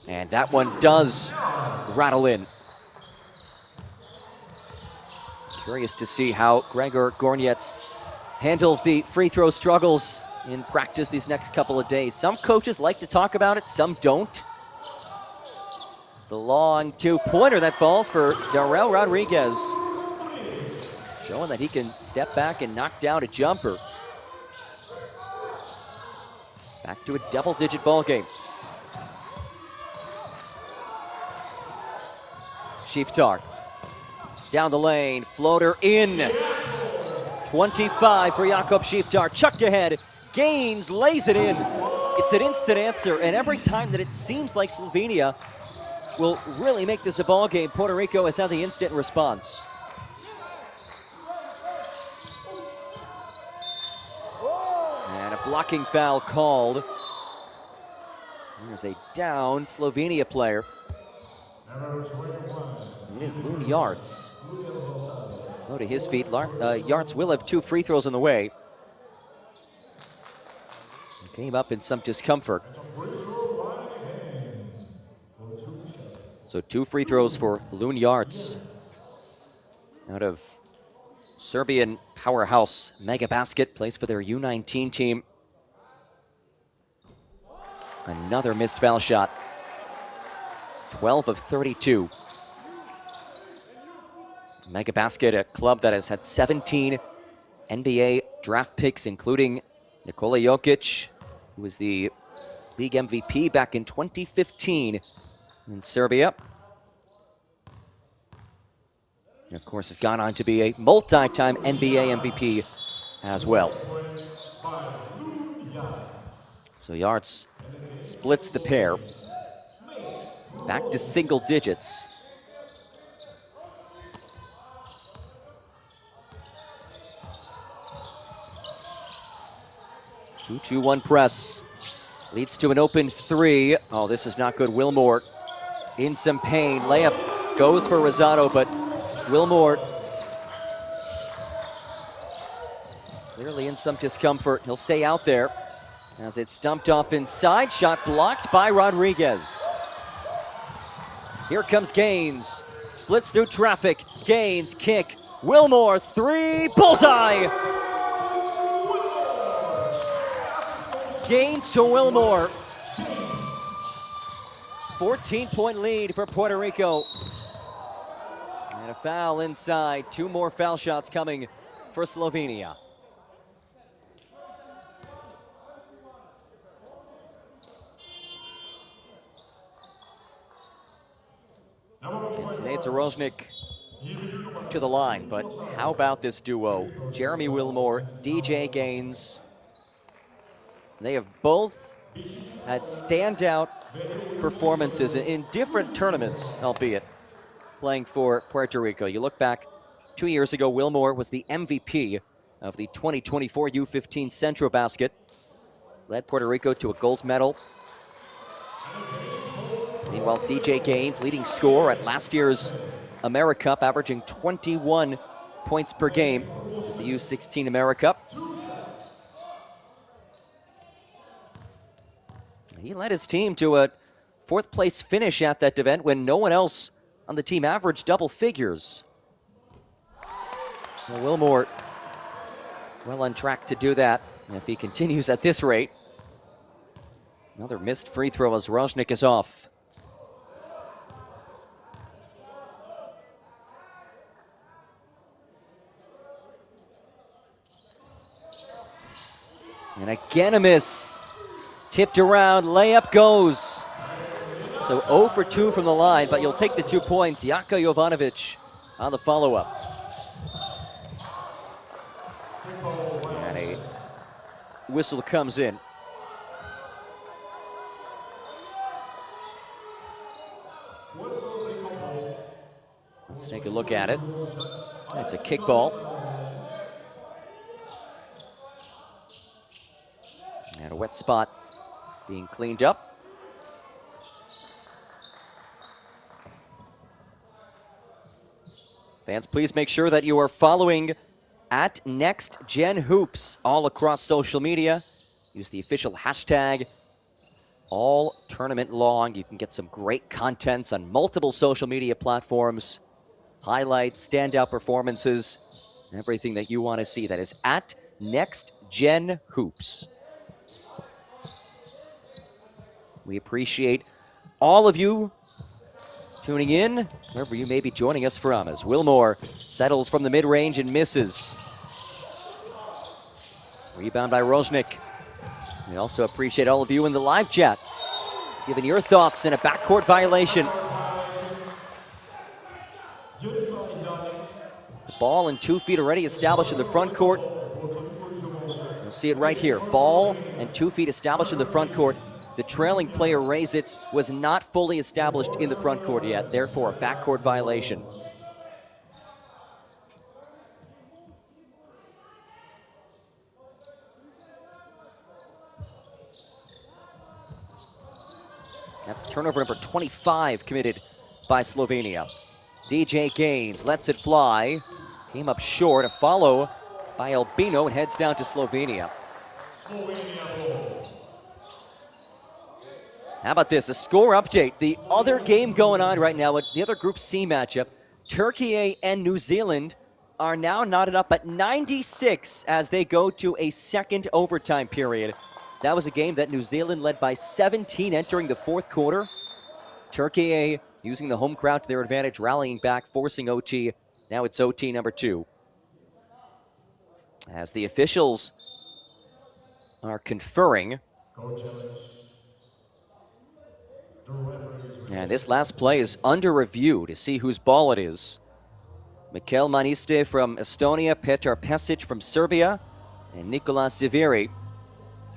S1: And that one does rattle in. Curious to see how Gregor Gornietz handles the free throw struggles in practice these next couple of days. Some coaches like to talk about it, some don't. It's a long 2-pointer that falls for Darrell Rodriguez. Showing that he can step back and knock down a jumper. Back to a double-digit ball game. Shiftar down the lane, floater in. 25 for Jakob Shiftar, chucked ahead. Gaines lays it in. It's an instant answer, and every time that it seems like Slovenia will really make this a ball game, Puerto Rico has had the instant response. And a blocking foul called. There's a down Slovenia player. It is Loon Yarts. Slow to his feet. Yarts will have 2 free throws on the way. Came up in some discomfort. So 2 free throws for Loon Yarts. Out of Serbian powerhouse Mega Basket, plays for their U19 team. Another missed foul shot. 12 of 32. Mega Basket, a club that has had 17 NBA draft picks, including Nikola Jokic, who was the league MVP back in 2015 in Serbia. And of course, has gone on to be a multi-time NBA MVP as well. So Yarts splits the pair. It's back to single digits. Two-2-1 press. Leads to an open 3. Oh, this is not good. Wilmore in some pain. Layup goes for Rosado, but Wilmore clearly in some discomfort. He'll stay out there as it's dumped off inside. Shot blocked by Rodriguez. Here comes Gaines. Splits through traffic. Gaines, kick. Wilmore, 3. Bullseye! Gaines to Wilmore. 14-point lead for Puerto Rico. And a foul inside. 2 more foul shots coming for Slovenia. It's Nate Zaroznik to the line, but how about this duo? Jeremy Wilmore, DJ Gaines. They have both had standout performances in different tournaments, albeit playing for Puerto Rico. You look back 2 years ago, Wilmore was the MVP of the 2024 U15 Centro Basket. Led Puerto Rico to a gold medal. Meanwhile, DJ Gaines, leading scorer at last year's AmeriCup, averaging 21 points per game at the U16 AmeriCup. He led his team to a fourth-place finish at that event when no one else on the team averaged double figures. Well, Wilmore well on track to do that if he continues at this rate. Another missed free throw as Rojnik is off. And again a miss. Tipped around, layup goes. So 0 for 2 from the line, but you'll take the 2 points. Jaka Jovanovic on the follow-up. And a whistle comes in. Let's take a look at it. It's a kickball. And a wet spot being cleaned up. Fans, please make sure that you are following at NextGenHoops all across social media. Use the official hashtag all tournament long. You can get some great contents on multiple social media platforms. Highlights, standout performances, everything that you want to see. That is at NextGenHoops. We appreciate all of you tuning in, wherever you may be joining us from, as Wilmore settles from the mid-range and misses. Rebound by Rojnik. We also appreciate all of you in the live chat, giving your thoughts in a backcourt violation. The ball and 2 feet already established in the front court. You'll see it right here. Ball and 2 feet established in the front court. The trailing player raised it, was not fully established in the front court yet, therefore a backcourt violation. That's turnover number 25 committed by Slovenia. DJ Gaines lets it fly, came up short, a follow by Albino and heads down to Slovenia. How about this, a score update. The other game going on right now, the other Group C matchup, Turkey and New Zealand are now knotted up at 96 as they go to a second overtime period. That was a game that New Zealand led by 17 entering the fourth quarter. Turkey using the home crowd to their advantage, rallying back, forcing OT. Now it's OT number 2. As the officials are conferring. And this last play is under review to see whose ball it is. Mikel Maniste from Estonia, Petar Pesic from Serbia, and Nicolas Ziviri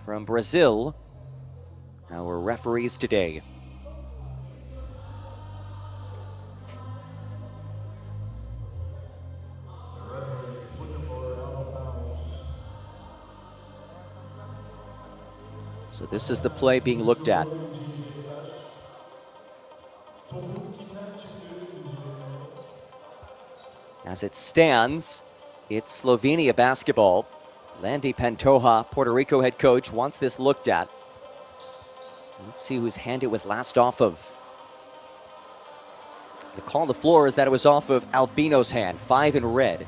S1: from Brazil, our referees today. So this is the play being looked at. As it stands, it's Slovenia basketball. Landy Pantoja, Puerto Rico head coach, wants this looked at. Let's see whose hand it was last off of. The call on the floor is that it was off of Albino's hand, 5 in red.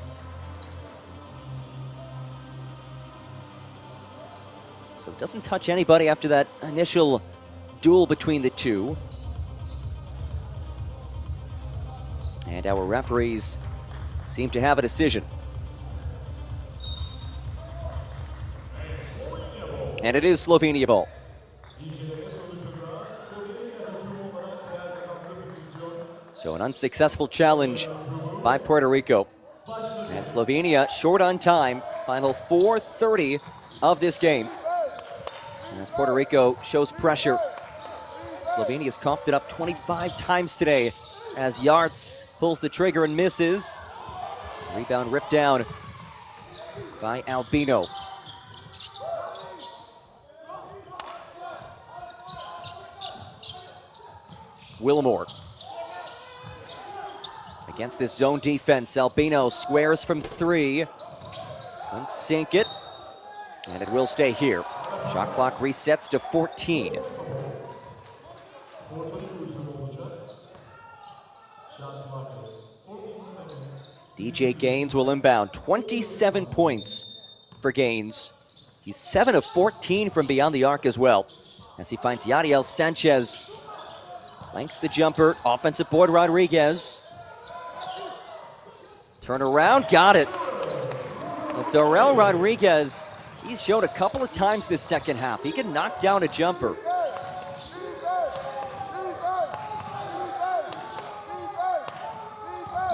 S1: So it doesn't touch anybody after that initial duel between the two. And our referees seem to have a decision. And it is Slovenia ball. So an unsuccessful challenge by Puerto Rico. And Slovenia short on time. Final 4:30 of this game. And as Puerto Rico shows pressure, Slovenia's coughed it up 25 times today as Yarts pulls the trigger and misses. Rebound ripped down by Albino. Wilmore. Against this zone defense, Albino squares from 3. Unsink it, and it will stay here. Shot clock resets to 14. DJ Gaines will inbound. 27 points for Gaines. He's 7 of 14 from beyond the arc as well, as he finds Yadiel Sanchez. Lengths the jumper. Offensive board, Rodriguez. Turn around, got it. Well, Darrell Rodriguez, he's showed a couple of times this second half. He can knock down a jumper.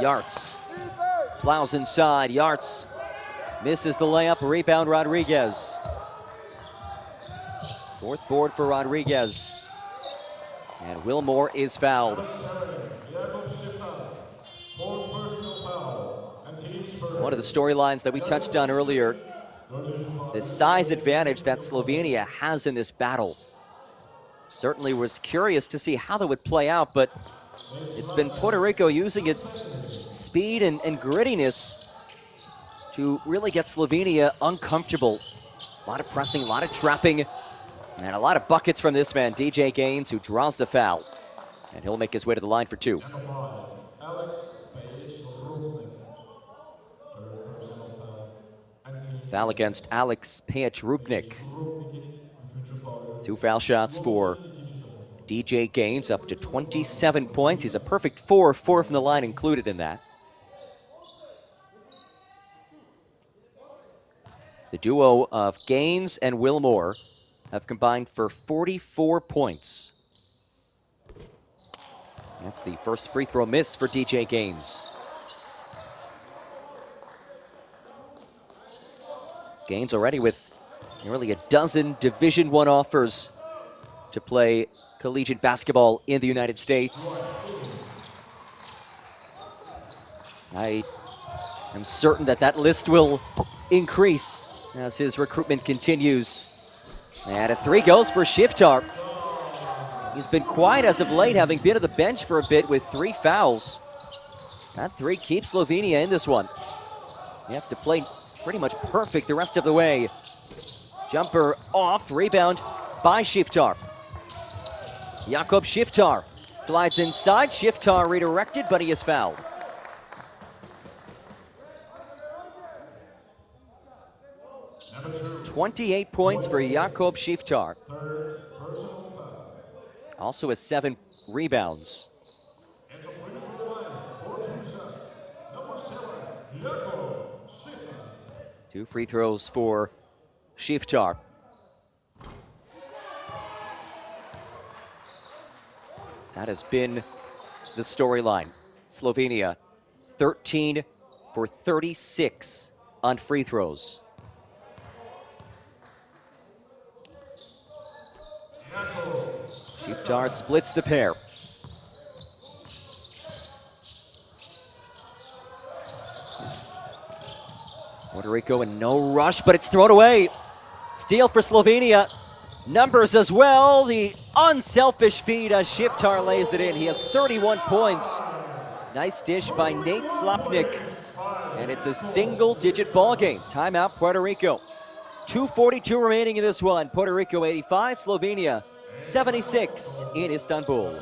S1: Yartz plows inside. Yartz misses the layup. Rebound, Rodriguez. Fourth board for Rodriguez. And Wilmore is fouled. One of the storylines that we touched on earlier, the size advantage that Slovenia has in this battle. Certainly was curious to see how that would play out, but it's been Puerto Rico using its speed and grittiness to really get Slovenia uncomfortable. A lot of pressing, a lot of trapping, and a lot of buckets from this man, DJ Gaines, who draws the foul. And he'll make his way to the line for 2. Foul against Alex Pejc-Rupnik. 2 foul shots for DJ Gaines, up to 27 points. He's a perfect 4 from the line included in that. The duo of Gaines and Wilmore have combined for 44 points. That's the first free throw miss for DJ Gaines. Gaines already with nearly a dozen Division I offers to play collegiate basketball in the United States. I am certain that that list will increase as his recruitment continues. And a 3 goes for Shiftar. He's been quiet as of late, having been at the bench for a bit with 3 fouls. That 3 keeps Slovenia in this one. You have to play pretty much perfect the rest of the way. Jumper off, rebound by Shiftar. Jakob Shiftar glides inside. Shiftar redirected, but he is fouled. "28 points for Jakob Shiftar. Also has 7 rebounds. Two free throws for Shiftar. That has been the storyline. Slovenia, 13 for 36 on free throws. Shiftar splits the pair. Puerto Rico in no rush, but it's thrown away. Steal for Slovenia. Numbers as well. The unselfish feed as Shiftar lays it in. He has 31 points. Nice dish by Nate Slapnik. And it's a single-digit ball game. Timeout, Puerto Rico. 2:42 remaining in this one. Puerto Rico 85, Slovenia 76 in Istanbul.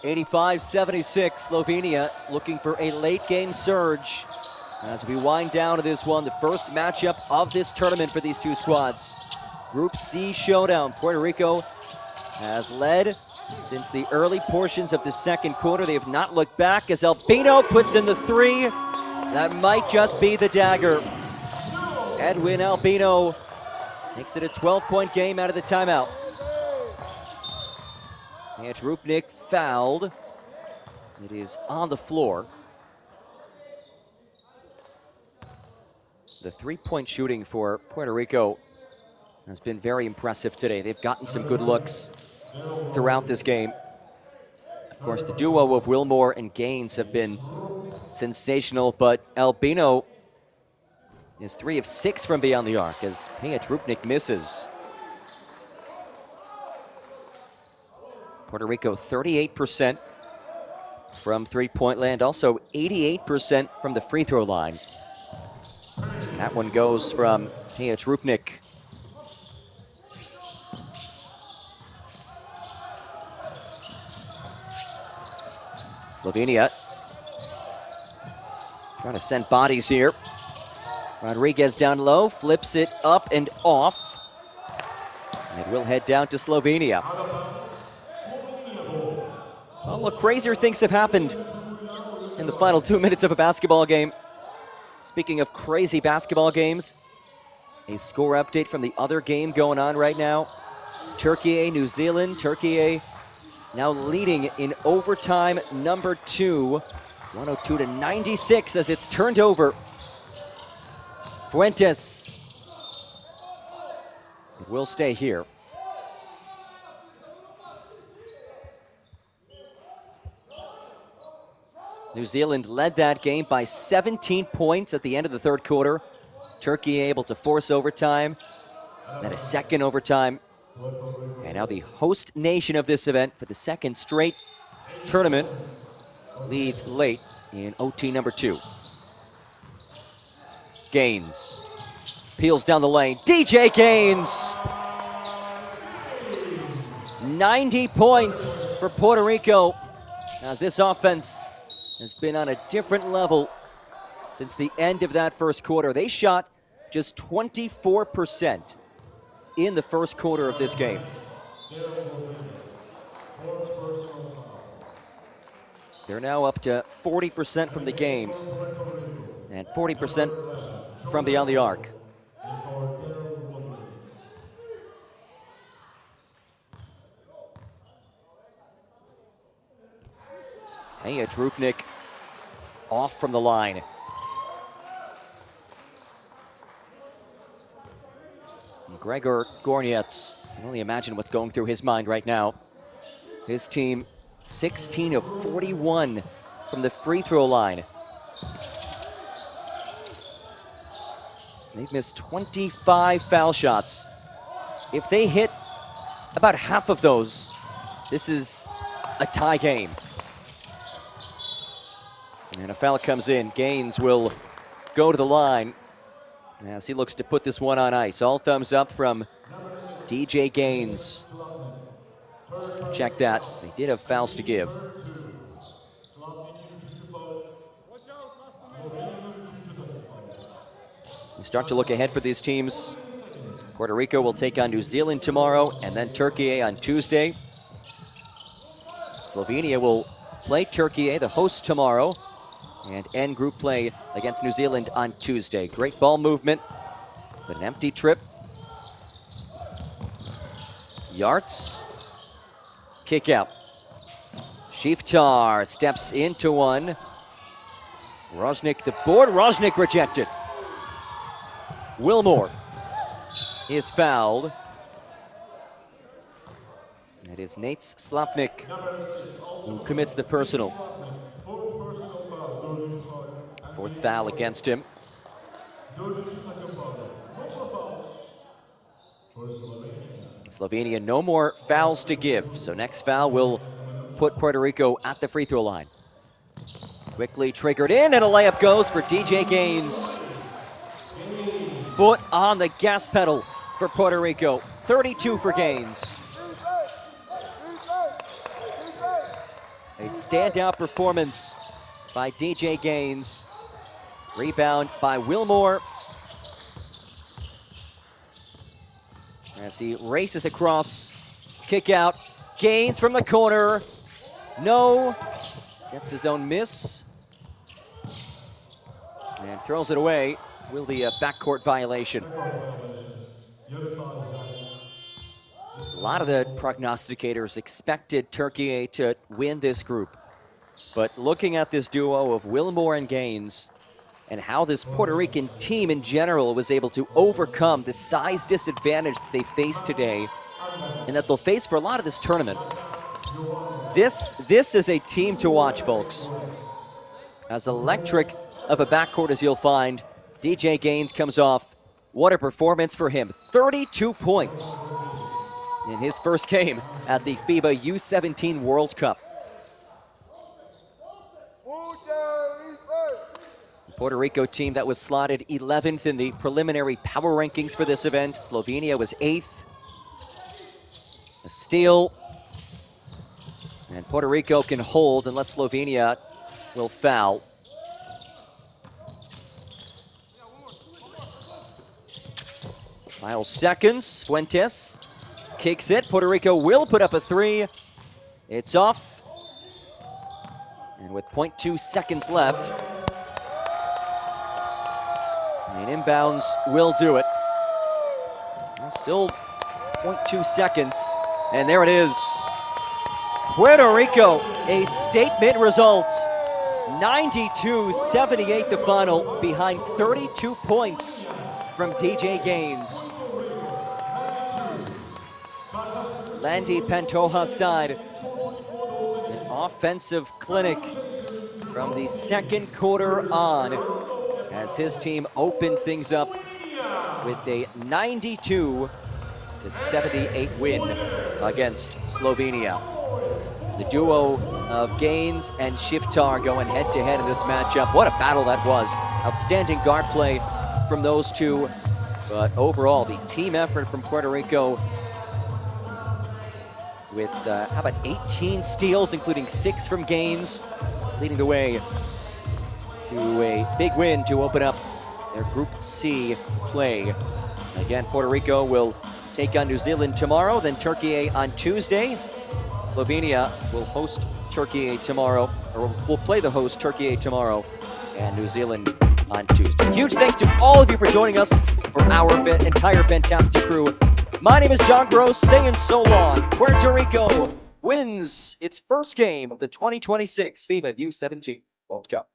S1: 85-76, Slovenia looking for a late game surge. As we wind down to this one, the first matchup of this tournament for these two squads. Group C showdown. Puerto Rico has led since the early portions of the second quarter. They have not looked back as Albino puts in the three. That might just be the dagger. Edwin Albino makes it a 12-point game out of the timeout. And Rupnik fouled. It is on the floor. The three-point shooting for Puerto Rico has been very impressive today. They've gotten some good looks throughout this game. Of course, the duo of Wilmore and Gaines have been sensational, but Albino is 3 of 6 from beyond the arc as Rupnik misses. Puerto Rico 38% from three-point land, also 88% from the free throw line. That one goes from Rupnik. Slovenia trying to send bodies here. Rodriguez down low, flips it up and off. And it will head down to Slovenia. Well, look, crazier things have happened in the final 2 minutes of a basketball game. Speaking of crazy basketball games, a score update from the other game going on right now. Turkey, New Zealand. Turkey now leading in overtime number 2, 102-96 as it's turned over. Fuentes will stay here. New Zealand led that game by 17 points at the end of the third quarter. Turkey able to force overtime, then a second overtime. And now the host nation of this event for the second straight tournament leads late in OT number 2. Gaines peels down the lane. DJ Gaines! 90 points for Puerto Rico. Now this offense has been on a different level since the end of that first quarter. They shot just 24% in the first quarter of this game. They're now up to 40% from the game and 40% from beyond the arc. Rupnik off from the line. And Gregor Gornietz, I can only imagine what's going through his mind right now. His team 16 of 41 from the free throw line. They've missed 25 foul shots. If they hit about half of those, this is a tie game. And a foul comes in. Gaines will go to the line as he looks to put this one on ice. All thumbs up from DJ Gaines. Check that. They did have fouls to give. We start to look ahead for these teams. Puerto Rico will take on New Zealand tomorrow and then Turkey on Tuesday. Slovenia will play Turkey, the host, tomorrow, and end group play against New Zealand on Tuesday. Great ball movement, but an empty trip. Yarts, kick out. Shiftar steps into one. Rosnick the board, Rosnick rejected. Wilmore is fouled. It is Nate Slapnik who commits the personal. Fourth foul against him. Slovenia, no more fouls to give, so next foul will put Puerto Rico at the free throw line. Quickly triggered in, and a layup goes for DJ Gaines. Foot on the gas pedal for Puerto Rico. 32 for Gaines. A standout performance by DJ Gaines. Rebound by Wilmore. As he races across, kick out. Gaines from the corner. No. Gets his own miss. And throws it away. Will be a backcourt violation. A lot of the prognosticators expected Turkey to win this group. But looking at this duo of Wilmore and Gaines and how this Puerto Rican team in general was able to overcome the size disadvantage that they face today and that they'll face for a lot of this tournament. This is a team to watch, folks. As electric of a backcourt as you'll find, DJ Gaines comes off. What a performance for him. 32 points in his first game at the FIBA U17 World Cup. The Puerto Rico team that was slotted 11th in the preliminary power rankings for this event. Slovenia was 8th. A steal. And Puerto Rico can hold unless Slovenia will foul. Final seconds. Fuentes kicks it. Puerto Rico will put up a three. It's off. And with 0.2 seconds left, and inbounds will do it. Still 0.2 seconds. And there it is. Puerto Rico, a statement result. 92-78 the final, behind 32 points from DJ Gaines. Landy Pantoja's side, an offensive clinic from the second quarter on as his team opens things up with a 92-78 win against Slovenia. The duo of Gaines and Shiftar going head-to-head in this matchup. What a battle that was. Outstanding guard play from those two. But overall, the team effort from Puerto Rico with, how about 18 steals, including 6 from Gaines, leading the way to a big win to open up their Group C play. Again, Puerto Rico will take on New Zealand tomorrow, then Turkey on Tuesday. Slovenia will host Turkey tomorrow, or will play the host Turkey tomorrow, and New Zealand on Tuesday. Huge thanks to all of you for joining us, for our entire fantastic crew. My name is John Gross, saying so long. Puerto Rico wins its first game of the 2026 FIBA U17 World Cup.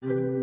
S1: you.